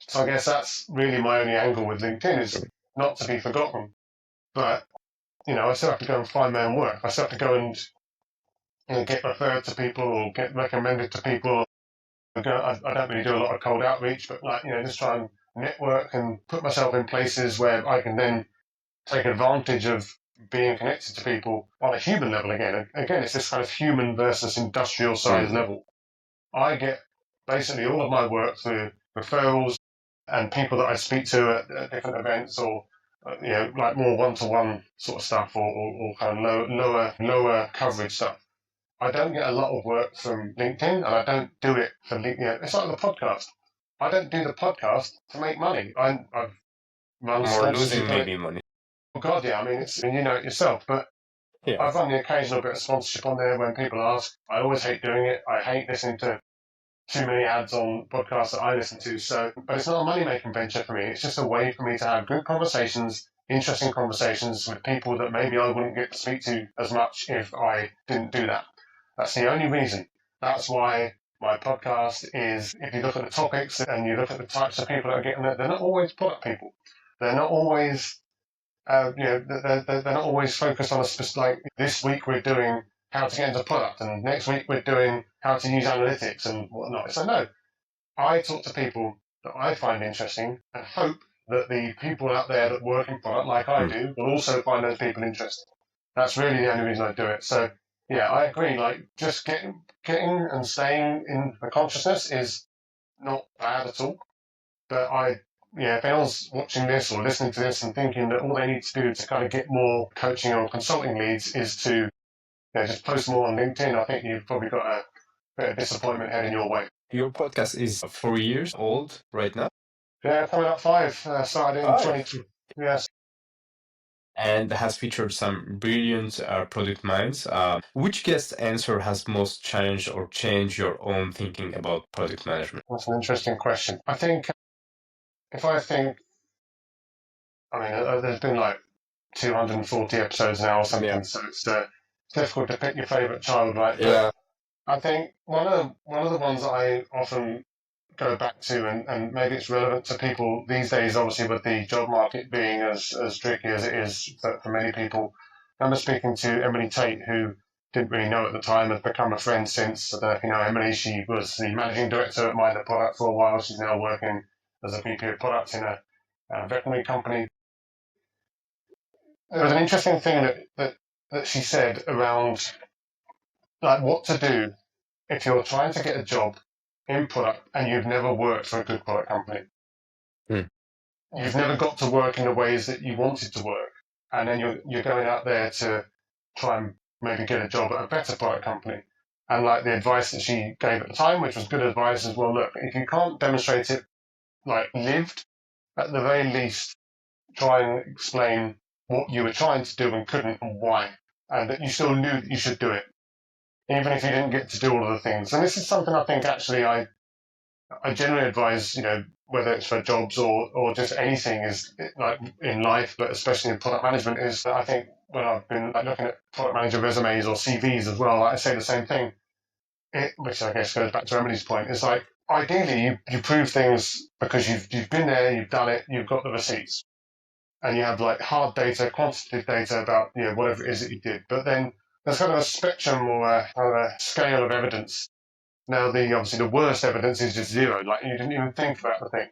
So I guess that's really my only angle with LinkedIn, is not to be forgotten. But I still have to go and find my own work. I still have to go and get referred to people or get recommended to people. I don't really do a lot of cold outreach, but just try and network and put myself in places where I can then take advantage of being connected to people on a human level again. Again, it's this kind of human versus industrial size level. I get basically all of my work through referrals and people that I speak to at different events, or like more one-to-one sort of stuff, or kind of lower coverage stuff. I don't get a lot of work from LinkedIn, and I don't do it for LinkedIn. It's like the podcast. I don't do the podcast to make money. I've run More losing sponsorship on it. maybe money. Oh God, yeah. I mean, you know it yourself, but Yeah. I've run the occasional bit of sponsorship on there when people ask. I always hate doing it. I hate listening to too many ads on podcasts that I listen to. So, but it's not a money-making venture for me. It's just a way for me to have good conversations, interesting conversations with people that maybe I wouldn't get to speak to as much if I didn't do that. That's the only reason. That's why my podcast is, if you look at the topics and you look at the types of people that are getting it, they're not always product people. They're not always they're not always focused on a specific, like this week we're doing how to get into product, and next week we're doing how to use analytics and whatnot. So no, I talk to people that I find interesting and hope that the people out there that work in product like I do will also find those people interesting. That's really the only reason I do it. So yeah, I agree. Like, just getting and staying in the consciousness is not bad at all. But if anyone's watching this or listening to this and thinking that all they need to do to kind of get more coaching or consulting leads is to just post more on LinkedIn, I think you've probably got a bit of disappointment heading your way. Your podcast is 4 years old right now. Yeah, coming up 5. Started in 22. Yes. and has featured some brilliant product minds. Which guest answer has most challenged or changed your own thinking about product management? That's an interesting question. I think if I think, I mean, there's been like 240 episodes now or something, Yeah. so it's difficult to pick your favorite child, right? Yeah. But I think one of the ones that I often go back to, and maybe it's relevant to people these days, obviously with the job market being as tricky as it is for many people. I remember speaking to Emily Tate, who didn't really know at the time, has become a friend since. I don't know if you know Emily. She was the managing director at Mind.Product for a while. She's now working as a VP of product in a veterinary company. There was an interesting thing that she said around like what to do if you're trying to get a job in product and you've never worked for a good product company. Hmm. You've never got to work in the ways that you wanted to work, and then you're going out there to try and maybe get a job at a better product company. And like the advice that she gave at the time, which was good advice, is well, look, if you can't demonstrate it like lived, at the very least, try and explain what you were trying to do and couldn't and why, and that you still knew that you should do it, even if you didn't get to do all of the things. And this is something I think actually I generally advise, whether it's for jobs or just anything is like in life, but especially in product management, is that I think when I've been like, looking at product manager resumes or CVs as well, I say the same thing, which I guess goes back to Emily's point. It's like, ideally you prove things because you've been there, you've done it, you've got the receipts, and you have like hard data, quantitative data about, whatever it is that you did. But then there's kind of a spectrum or a scale of evidence. Now, obviously the worst evidence is just zero. Like you didn't even think about the thing,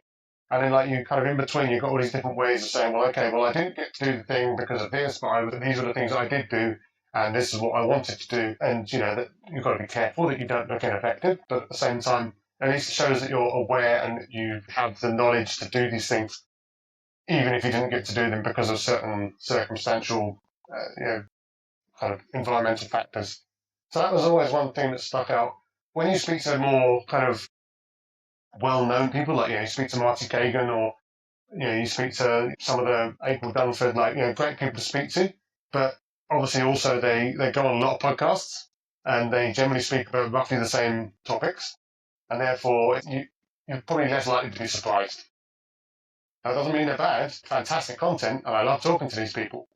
and then like you kind of in between, you've got all these different ways of saying, well, okay, well I didn't get to do the thing because of this, but these are the things I did do, and this is what I wanted to do. And that you've got to be careful that you don't look ineffective, but at the same time, at least it shows that you're aware and that you have the knowledge to do these things, even if you didn't get to do them because of certain circumstantial, kind of environmental factors. So that was always one thing that stuck out. When you speak to more kind of well-known people, like, you speak to Marty Kagan or, you speak to some of the April Dunford, like, great people to speak to, but obviously also they go on a lot of podcasts and they generally speak about roughly the same topics, and therefore you're probably less likely to be surprised. That doesn't mean they're bad, fantastic content, and I love talking to these people,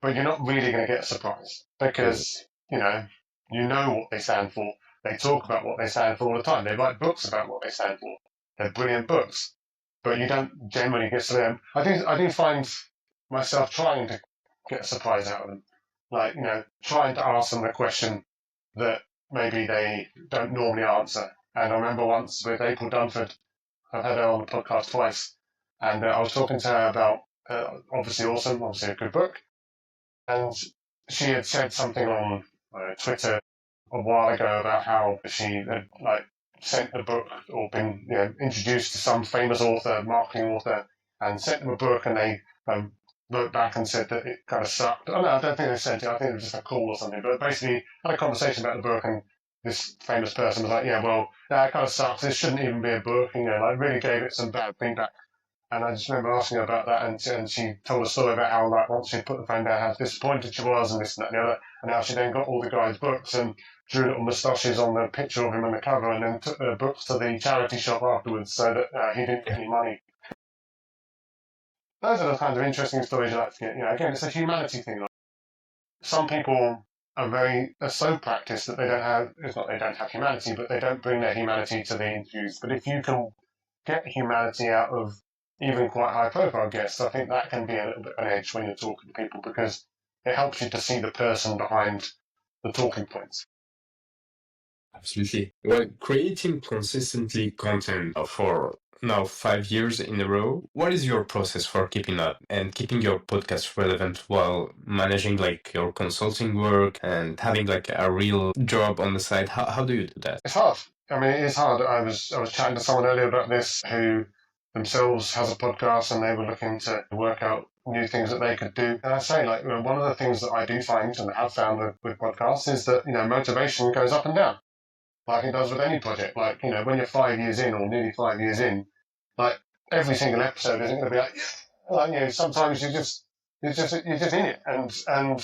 but you're not really going to get a surprise because, you know what they stand for. They talk about what they stand for all the time. They write books about what they stand for. They're brilliant books, but you don't generally get to them. I do find myself trying to get a surprise out of them, like, trying to ask them a question that maybe they don't normally answer. And I remember once with April Dunford, I've had her on the podcast twice, and I was talking to her about obviously awesome, obviously a good book, and she had said something on Twitter a while ago about how she had like sent the book or been introduced to some famous author, marketing author, and sent them a book, and they wrote back and said that it kind of sucked. Oh no, I don't think they sent it. I think it was just a call or something. But basically, had a conversation about the book, and this famous person was like, "Yeah, well, that kind of sucks. This shouldn't even be a book." Like really gave it some bad feedback. And I just remember asking her about that, and she told a story about how, like, once she put the phone down, how disappointed she was, and this and that and the other, and how she then got all the guys' books and drew little moustaches on the picture of him on the cover, and then took the books to the charity shop afterwards so that he didn't get any money. Those are the kinds of interesting stories you like to get. Again, it's a humanity thing. Like, some people are so practiced that they don't have, it's not they don't have humanity, but they don't bring their humanity to the interviews. But if you can get humanity out of even quite high profile guests, I think that can be a little bit of an edge when you're talking to people because it helps you to see the person behind the talking points. Absolutely. Well, creating consistently content for now 5 years in a row, what is your process for keeping up and keeping your podcast relevant while managing like your consulting work and having like a real job on the side? How do you do that? It's hard. I mean, it is hard. I was chatting to someone earlier about this who themselves has a podcast and they were looking to work out new things that they could do. And I say, like, one of the things that I do find and have found with podcasts is that, motivation goes up and down, like it does with any project. Like, when you're 5 years in or nearly 5 years in, like every single episode isn't going to be like, sometimes you just, you're just in it, and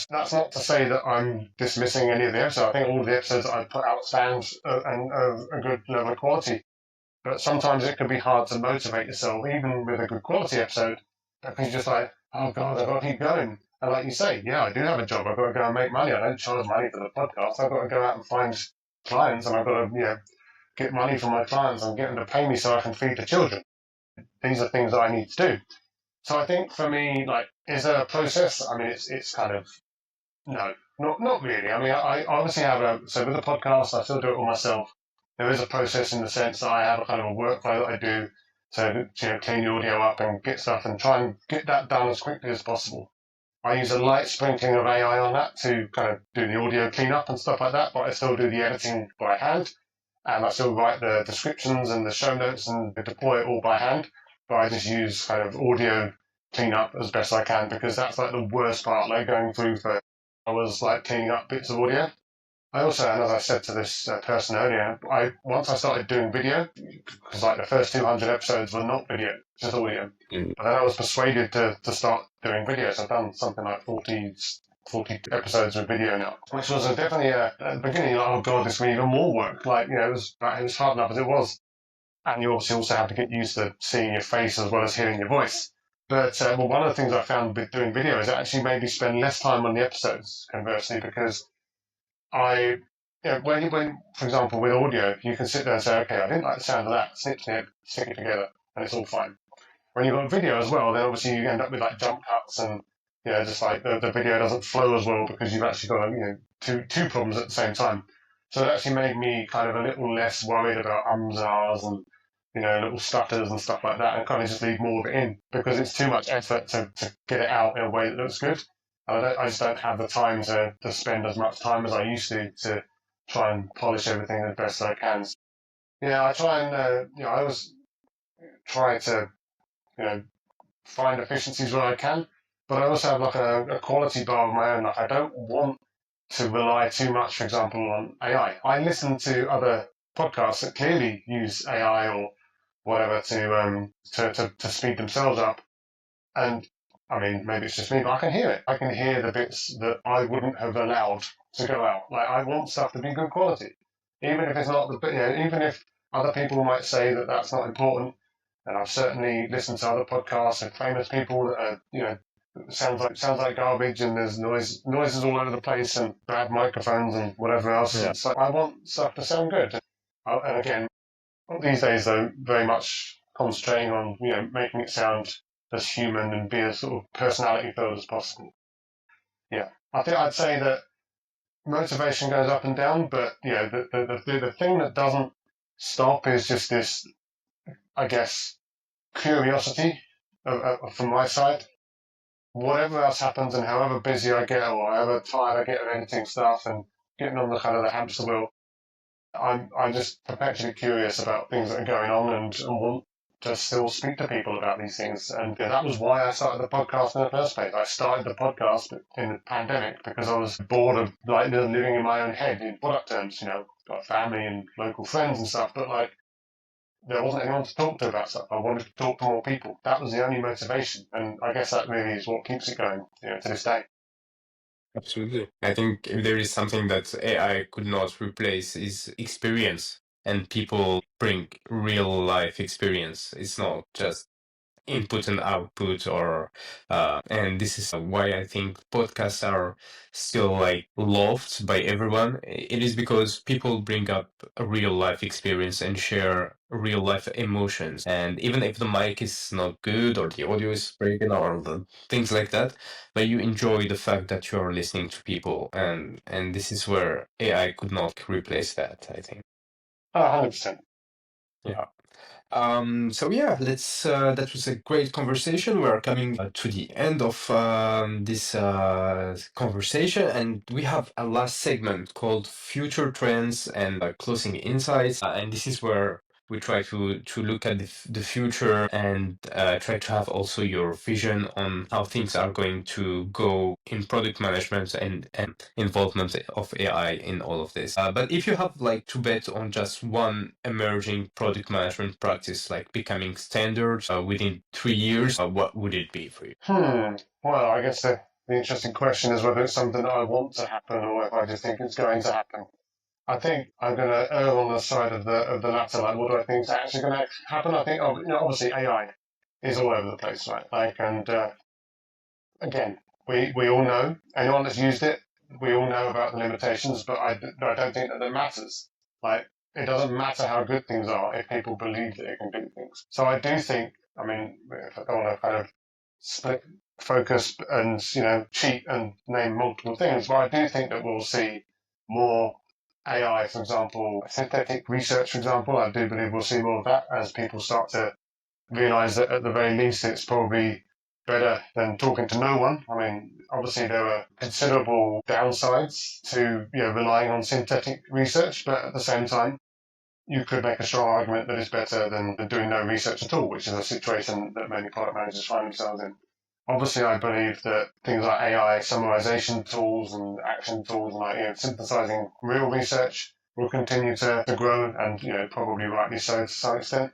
that's not to say that I'm dismissing any of the episodes. I think all of the episodes that I put out stand and of a good level of quality. But sometimes it can be hard to motivate yourself, even with a good quality episode, because you're just like, oh God, I've got to keep going. And like you say, yeah, I do have a job. I've got to go and make money. I don't charge money for the podcast. I've got to go out and find clients, and I've got to, get money from my clients and get them to pay me so I can feed the children. These are things that I need to do. So I think for me, like, is there a process? I mean, it's kind of no, not really. I mean, I obviously have so with the podcast, I still do it all myself. There is a process in the sense that I have a kind of a workflow that I do to clean the audio up and get stuff and try and get that done as quickly as possible. I use a light sprinkling of AI on that to kind of do the audio cleanup and stuff like that, but I still do the editing by hand, and I still write the descriptions and the show notes and deploy it all by hand. But I just use kind of audio cleanup as best I can, because that's like the worst part, like going through for hours like cleaning up bits of audio. I also, and as I said to this person earlier, once I started doing video, because like the first 200 episodes were not video, just audio. But then I was persuaded to start doing videos. I've done something like 40 episodes of video now, which was definitely at the beginning, like, oh God, this will be even more work. Like, it was hard enough as it was. And you obviously also have to get used to seeing your face as well as hearing your voice. But one of the things I found with doing video is it actually made me spend less time on the episodes, conversely, because when, for example, with audio, you can sit there and say, okay, I didn't like the sound of that, snip, snip, stick it together, and it's all fine. When you've got video as well, then obviously you end up with like jump cuts and, just like the video doesn't flow as well because you've actually got, two problems at the same time. So it actually made me kind of a little less worried about ums and ahs and, little stutters and stuff like that, and kind of just leave more of it in, because it's too much effort to get it out in a way that looks good. I just don't have the time to spend as much time as I used to try and polish everything as best I can. Yeah, I try and, I always try to, find efficiencies where I can, but I also have like a quality bar of my own. Like, I don't want to rely too much, for example, on AI. I listen to other podcasts that clearly use AI or whatever to speed themselves up, and I mean, maybe it's just me, but I can hear it. I can hear the bits that I wouldn't have allowed to go out. Like, I want stuff to be good quality, even if it's not even if other people might say that that's not important. And I've certainly listened to other podcasts of famous people that are, sounds like garbage, and there's noises all over the place and bad microphones and whatever else. Yeah. So I want stuff to sound good. And again, these days, though, very much concentrating on, making it sound as human and be as sort of personality filled as possible. Yeah, I think I'd say that motivation goes up and down, but the thing that doesn't stop is just this, I guess, curiosity from my side. Whatever else happens, and however busy I get, or however tired I get of editing stuff and getting on the kind of the hamster wheel, I'm just perpetually curious about things that are going on, and want to still speak to people about these things. And that was why I started the podcast in the first place. I started the podcast in the pandemic because I was bored of like living in my own head in product terms. Got family and local friends and stuff, but like, there wasn't anyone to talk to about stuff. I wanted to talk to more people. That was the only motivation, and I guess that really is what keeps it going, to this day. Absolutely. I think if there is something that AI could not replace is experience, and people bring real life experience. It's not just input and output, or and this is why I think podcasts are still like loved by everyone. It is because people bring up a real life experience and share real life emotions, and even if the mic is not good or the audio is breaking or the things like that, but you enjoy the fact that you're listening to people, and this is where AI could not replace that, I think. 100%. Yeah. So yeah, let's. That was a great conversation. We're coming to the end of this conversation, and we have a last segment called Future Trends and Closing Insights. And this is where we try to look at the future and try to have also your vision on how things are going to go in product management and involvement of AI in all of this. But if you have like to bet on just one emerging product management practice like becoming standard within 3 years, what would it be for you? Well, I guess the interesting question is whether it's something that I want to happen or if I just think it's going to happen. I think I'm going to err on the side of the latter. Like, what do I think is actually going to happen? I think, obviously AI is all over the place, right? Like, and again, we all know, anyone that's used it, we all know about the limitations, but I don't think that matters. Like, it doesn't matter how good things are if people believe that it can do things. So I do think, I mean, if I don't want to kind of split focus and, cheat and name multiple things, but I do think that we'll see more AI, for example, synthetic research, for example. I do believe we'll see more of that as people start to realize that at the very least it's probably better than talking to no one. I mean, obviously there are considerable downsides to relying on synthetic research, but at the same time, you could make a strong argument that it's better than doing no research at all, which is a situation that many product managers find themselves in. Obviously, I believe that things like AI summarization tools and action tools, like synthesizing real research, will continue to grow, and probably rightly so to some extent.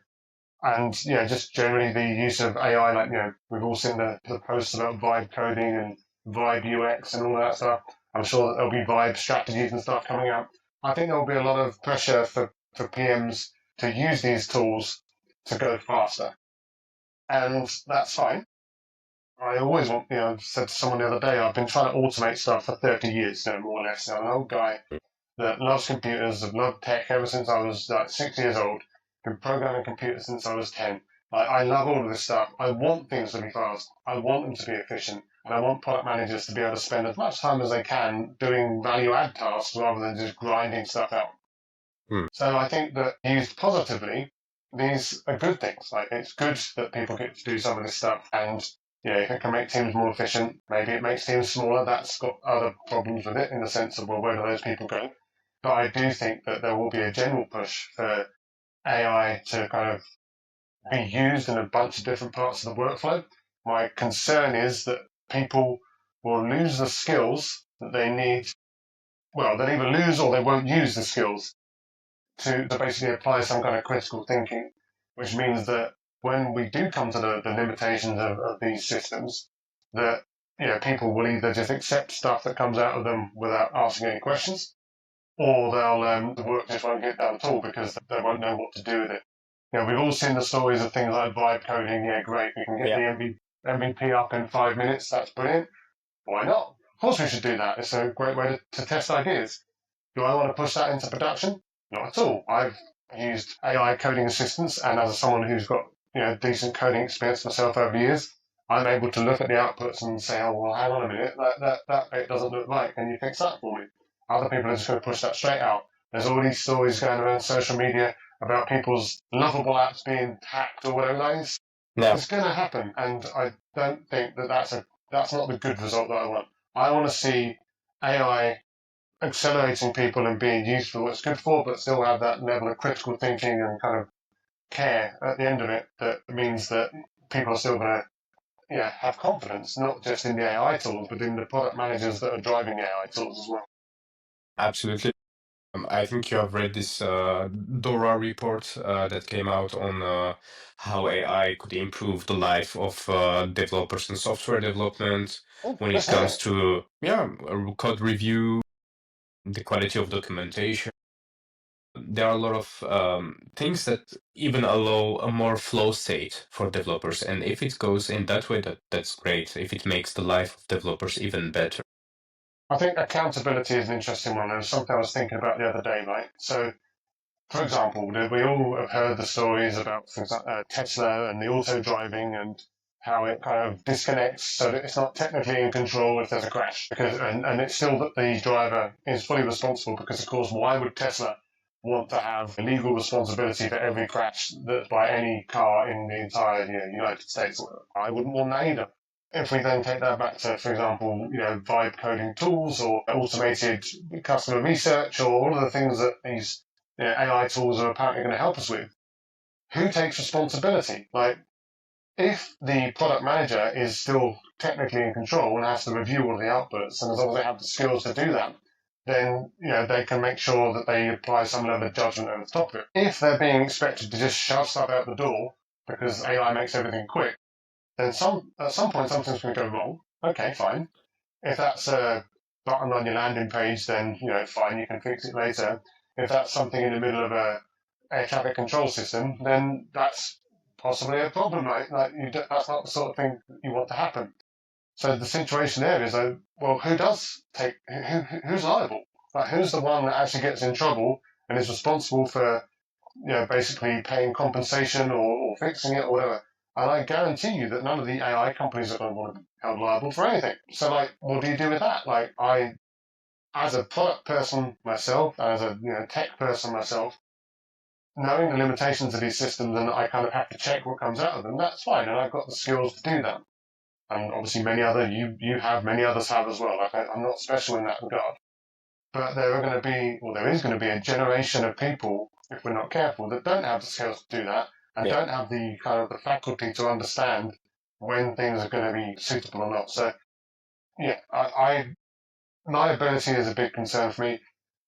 And just generally the use of AI, like we've all seen the posts about vibe coding and vibe UX and all that stuff. I'm sure that there'll be vibe strategies and stuff coming out. I think there will be a lot of pressure for PMs to use these tools to go faster, and that's fine. I always want, I said to someone the other day, I've been trying to automate stuff for 30 years, more or less. I'm an old guy that loves computers, I've loved tech ever since I was like 6 years old. Been programming computers since I was 10. I love all of this stuff. I want things to be fast. I want them to be efficient. And I want product managers to be able to spend as much time as they can doing value add tasks rather than just grinding stuff out. So I think that used positively, these are good things. Like, it's good that people get to do some of this stuff, and if it can make teams more efficient, maybe it makes teams smaller. That's got other problems with it in the sense of, well, where do those people go? But I do think that there will be a general push for AI to kind of be used in a bunch of different parts of the workflow. My concern is that people will lose the skills that they need. Well, they'll either lose or they won't use the skills to basically apply some kind of critical thinking, which means that when we do come to the limitations of these systems, that people will either just accept stuff that comes out of them without asking any questions, or the work just won't get done at all because they won't know what to do with it. We've all seen the stories of things like vibe coding. Yeah, great, we can get the MVP up in 5 minutes. That's brilliant. Why not? Of course we should do that. It's a great way to test ideas. Do I want to push that into production? Not at all. I've used AI coding assistants, and as someone who's got decent coding experience myself over the years, I'm able to look at the outputs and say, oh, well, hang on a minute, that bit doesn't look right. Can you fix that for me? Other people are just going to push that straight out. There's all these stories going around social media about people's lovable apps being hacked or whatever that is. No. It's going to happen, and I don't think that's not the good result that I want. I want to see AI accelerating people and being used for what it's good for, but still have that level of critical thinking and kind of care at the end of it that means that people are still going to have confidence, not just in the AI tools, but in the product managers that are driving AI tools as well. Absolutely. I think you have read this DORA report that came out on how AI could improve the life of developers and software development when it comes to code review, the quality of documentation. There are a lot of things that even allow a more flow state for developers, and if it goes in that way, that's great. If it makes the life of developers even better. I think accountability is an interesting one, and something I was thinking about the other day, right? So, for example, we all have heard the stories about things like Tesla and the auto driving and how it kind of disconnects so that it's not technically in control if there's a crash, and it's still that the driver is fully responsible because, of course, why would Tesla want to have legal responsibility for every crash that's by any car in the entire United States? I wouldn't want that either. If we then take that back to, for example, vibe coding tools or automated customer research or all of the things that these AI tools are apparently going to help us with, who takes responsibility? Like, if the product manager is still technically in control and has to review all the outputs, and as long as they have the skills to do that, then they can make sure that they apply some level of judgment over the top of it. If they're being expected to just shove stuff out the door because AI makes everything quick, then at some point something's going to go wrong. Okay, fine. If that's a button on your landing page, then fine, you can fix it later. If that's something in the middle of a air traffic control system, then that's possibly a problem, right? Like that's not the sort of thing you want to happen. So the situation there is, well, who's liable? Like, who's the one that actually gets in trouble and is responsible for, basically paying compensation or fixing it or whatever? And I guarantee you that none of the AI companies are going to want to be held liable for anything. So, like, what do you do with that? Like, as a product person myself, as a tech person myself, knowing the limitations of these systems and I kind of have to check what comes out of them, that's fine, and I've got the skills to do that. And obviously you have, many others have as well. Like, I'm not special in that regard. But there is going to be a generation of people, if we're not careful, that don't have the skills to do that and don't have the kind of the faculty to understand when things are going to be suitable or not. So, yeah, liability is a big concern for me.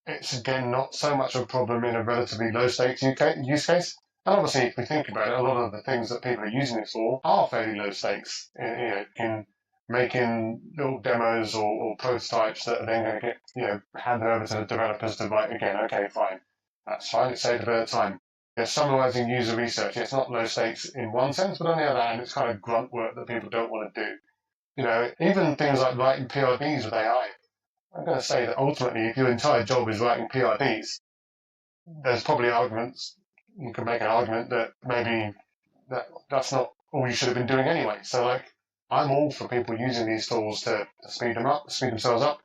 It's, again, not so much of a problem in a relatively low-stakes use case. And obviously, if we think about it, a lot of the things that people are using it for are fairly low stakes in making little demos or prototypes that are then going to get handed over to the developers to write again. Okay, fine. That's fine. It saved a bit of time. Summarizing user research. It's not low stakes in one sense, but on the other hand, it's kind of grunt work that people don't want to do. Even things like writing PRDs with AI. I'm going to say that ultimately, if your entire job is writing PRDs, there's probably you can make an argument that maybe that's not all you should have been doing anyway. So, like, I'm all for people using these tools to speed themselves up.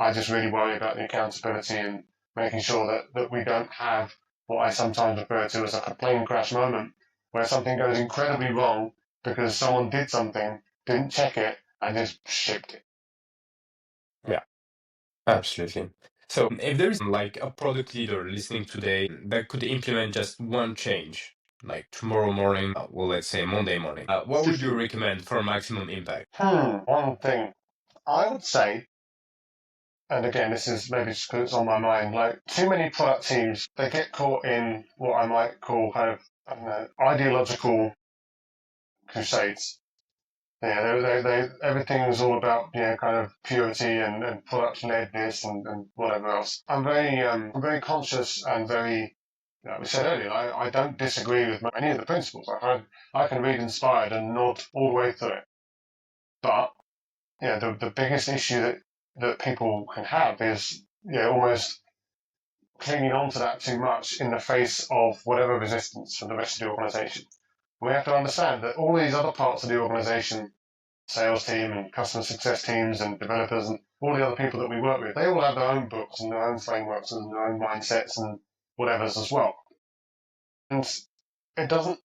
I just really worry about the accountability and making sure that we don't have what I sometimes refer to as like a plane crash moment where something goes incredibly wrong because someone did something, didn't check it, and just shipped it. Yeah, absolutely. So if there is like a product leader listening today that could implement just one change, like tomorrow morning, well, let's say Monday morning, what would you recommend for maximum impact? One thing I would say, and again, this is maybe just because it's on my mind, like, too many product teams, they get caught in what I might call kind of, I don't know, ideological crusades. Everything is all about, kind of purity and product-led this and whatever else. I'm very conscious and very, like we said earlier, I don't disagree with any of the principles. I can read Inspired and nod all the way through it. But, the biggest issue that people can have is, almost clinging on to that too much in the face of whatever resistance from the rest of the organization. We have to understand that all these other parts of the organization, sales team and customer success teams and developers and all the other people that we work with, they all have their own books and their own frameworks and their own mindsets and whatever's as well. And it doesn't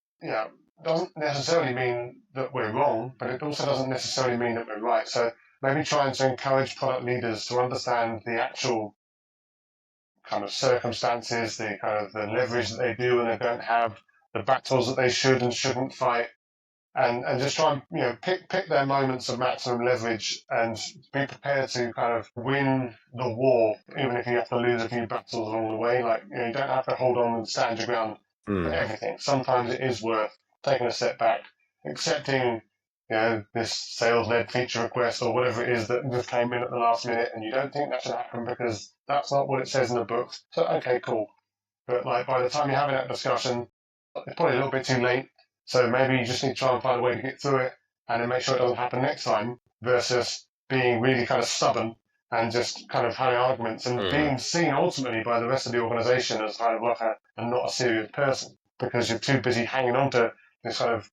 necessarily mean that we're wrong, but it also doesn't necessarily mean that we're right. So maybe trying to encourage product leaders to understand the actual kind of circumstances, the kind of the leverage that they do and they don't have, the battles that they should and shouldn't fight, and just try and pick their moments of maximum leverage and be prepared to kind of win the war, even if you have to lose a few battles along the way. Like, you don't have to hold on and stand your ground for everything. Sometimes it is worth taking a step back, accepting this sales-led feature request or whatever it is that just came in at the last minute, and you don't think that should happen because that's not what it says in the book. So, okay, cool. But, like, by the time you're having that discussion, it's probably a little bit too late. So maybe you just need to try and find a way to get through it and then make sure it doesn't happen next time, versus being really kind of stubborn and just kind of having arguments and being seen ultimately by the rest of the organization as kind of like a not a serious person because you're too busy hanging on to this kind of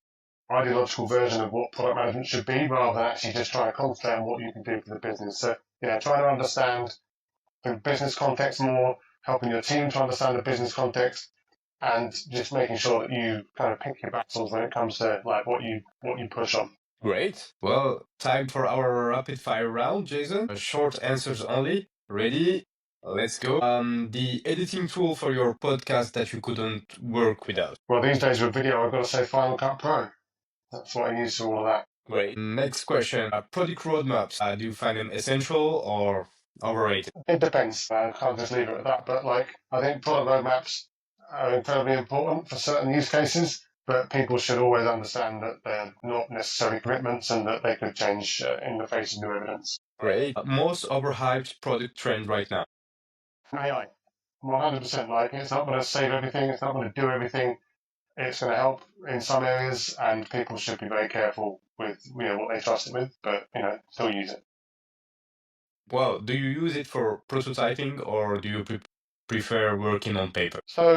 ideological version of what product management should be rather than actually just trying to concentrate on what you can do for the business. So, trying to understand the business context more, helping your team to understand the business context, and just making sure that you kind of pick your battles when it comes to like what you push on. Great. Well, time for our rapid fire round, Jason. Short answers only. Ready? Let's go. The editing tool for your podcast that you couldn't work without. Well, these days with video, I've got to say Final Cut Pro. That's what I use for all of that. Great. Next question. Product roadmaps. Do you find them essential or overrated? It depends. I can't just leave it at that. But like, I think product roadmaps are incredibly important for certain use cases, but people should always understand that they're not necessarily commitments and that they could change in the face of new evidence. Great. Most overhyped product trend right now. AI, 100%. Like, it's not going to save everything. It's not going to do everything. It's going to help in some areas, and people should be very careful with what they trust it with, but still use it. Well, do you use it for prototyping or do you prefer working on paper? So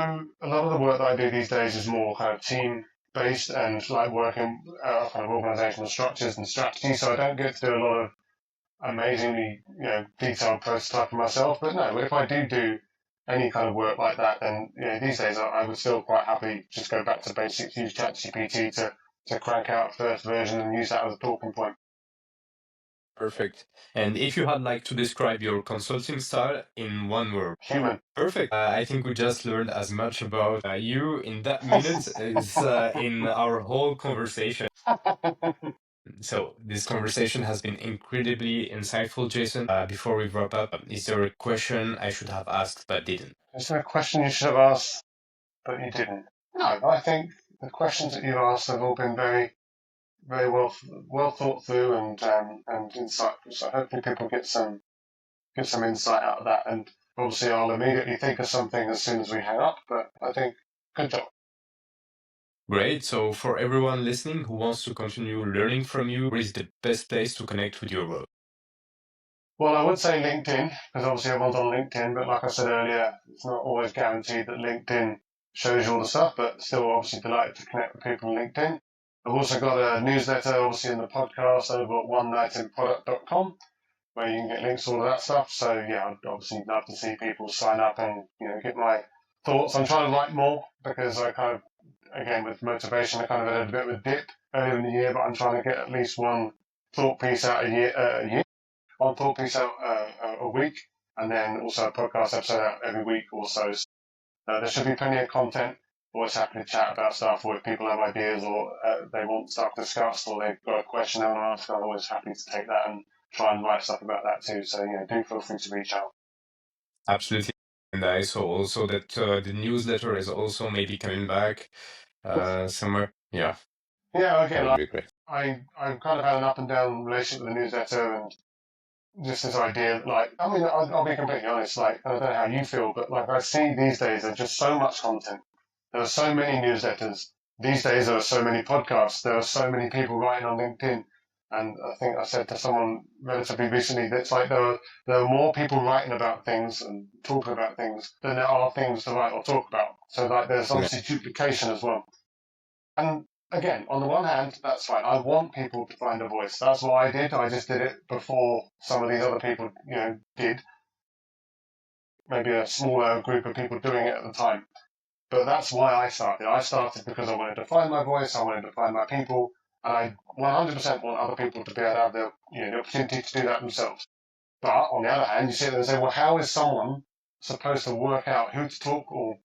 a lot of the work that I do these days is more kind of team based and like working kind of organizational structures and strategy. So I don't get to do a lot of amazingly detailed prototyping myself. But no, if I do any kind of work like that, then these days I would still quite happy just go back to basics, use ChatGPT to crank out a first version and use that as a talking point. Perfect. And if you had like to describe your consulting style in one word? Human. Perfect. I think we just learned as much about you in that minute as in our whole conversation. So this conversation has been incredibly insightful, Jason. Before we wrap up, is there a question I should have asked but didn't? Is there a question you should have asked but you didn't? No, I think the questions that you've asked have all been very well thought through and insightful. So hopefully people get some insight out of that. And obviously I'll immediately think of something as soon as we hang up. But I think good job. Great. So for everyone listening who wants to continue learning from you, where is the best place to connect with your work? Well, I would say LinkedIn, because obviously everyone's on LinkedIn, but like I said earlier, it's not always guaranteed that LinkedIn shows you all the stuff, but still obviously delighted to connect with people on LinkedIn. I've also got a newsletter, obviously, in the podcast over at onenightinproduct.com, where you can get links to all of that stuff. So yeah, I'd obviously love to see people sign up and get my thoughts. I'm trying to write more because I kind of, again, with motivation, I kind of had a bit of a dip earlier in the year, but I'm trying to get at least one thought piece out one thought piece out a week, and then also a podcast episode out every week or so. There should be plenty of content. Always happy to chat about stuff, or if people have ideas or they want stuff discussed, or they've got a question they want to ask, I'm always happy to take that and try and write stuff about that too. So do feel free to reach out. Absolutely. And I saw also that the newsletter is also maybe coming back somewhere. Yeah. Yeah, okay. That would be great. I've kind of had an up and down relationship with the newsletter and just this idea, I'll be completely honest, I don't know how you feel, but I see these days there's just so much content. There are so many newsletters. These days there are so many podcasts. There are so many people writing on LinkedIn. And I think I said to someone relatively recently that it's like there are more people writing about things and talking about things than there are things to write or talk about. So there's obviously duplication as well. And again, on the one hand, that's fine. I want people to find a voice. That's what I did. I just did it before some of these other people, did. Maybe a smaller group of people doing it at the time. But that's why I started. I started because I wanted to find my voice. I wanted to find my people. And I 100% want other people to be able to have the opportunity to do that themselves. But on the other hand, you sit there and say, well, how is someone supposed to work out who to talk or,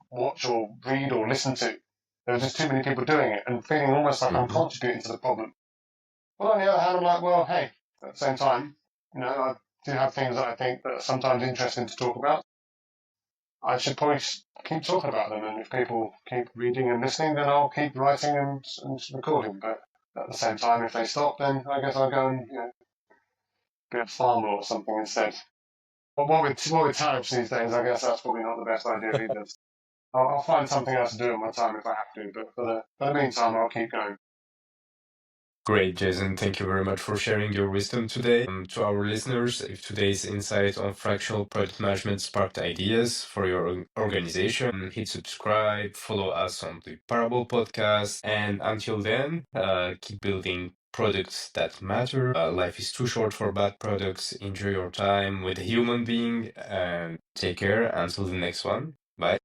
watch or read or listen to? There are just too many people doing it and feeling almost like I'm contributing to the problem. Well, on the other hand, I'm like, well, hey, at the same time, I do have things that I think that are sometimes interesting to talk about. I should probably keep talking about them, and if people keep reading and listening, then I'll keep writing and recording. But at the same time, if they stop, then I guess I'll go and be a farmer or something instead. But what with tariffs these days, I guess that's probably not the best idea either. I'll find something else to do in my time if I have to, but for the meantime, I'll keep going. Great, Jason. Thank you very much for sharing your wisdom today. To our listeners, if today's insight on fractional product management sparked ideas for your organization, hit subscribe, follow us on the Parable podcast, and until then, keep building products that matter. Life is too short for bad products. Enjoy your time with a human being and take care until the next one. Bye.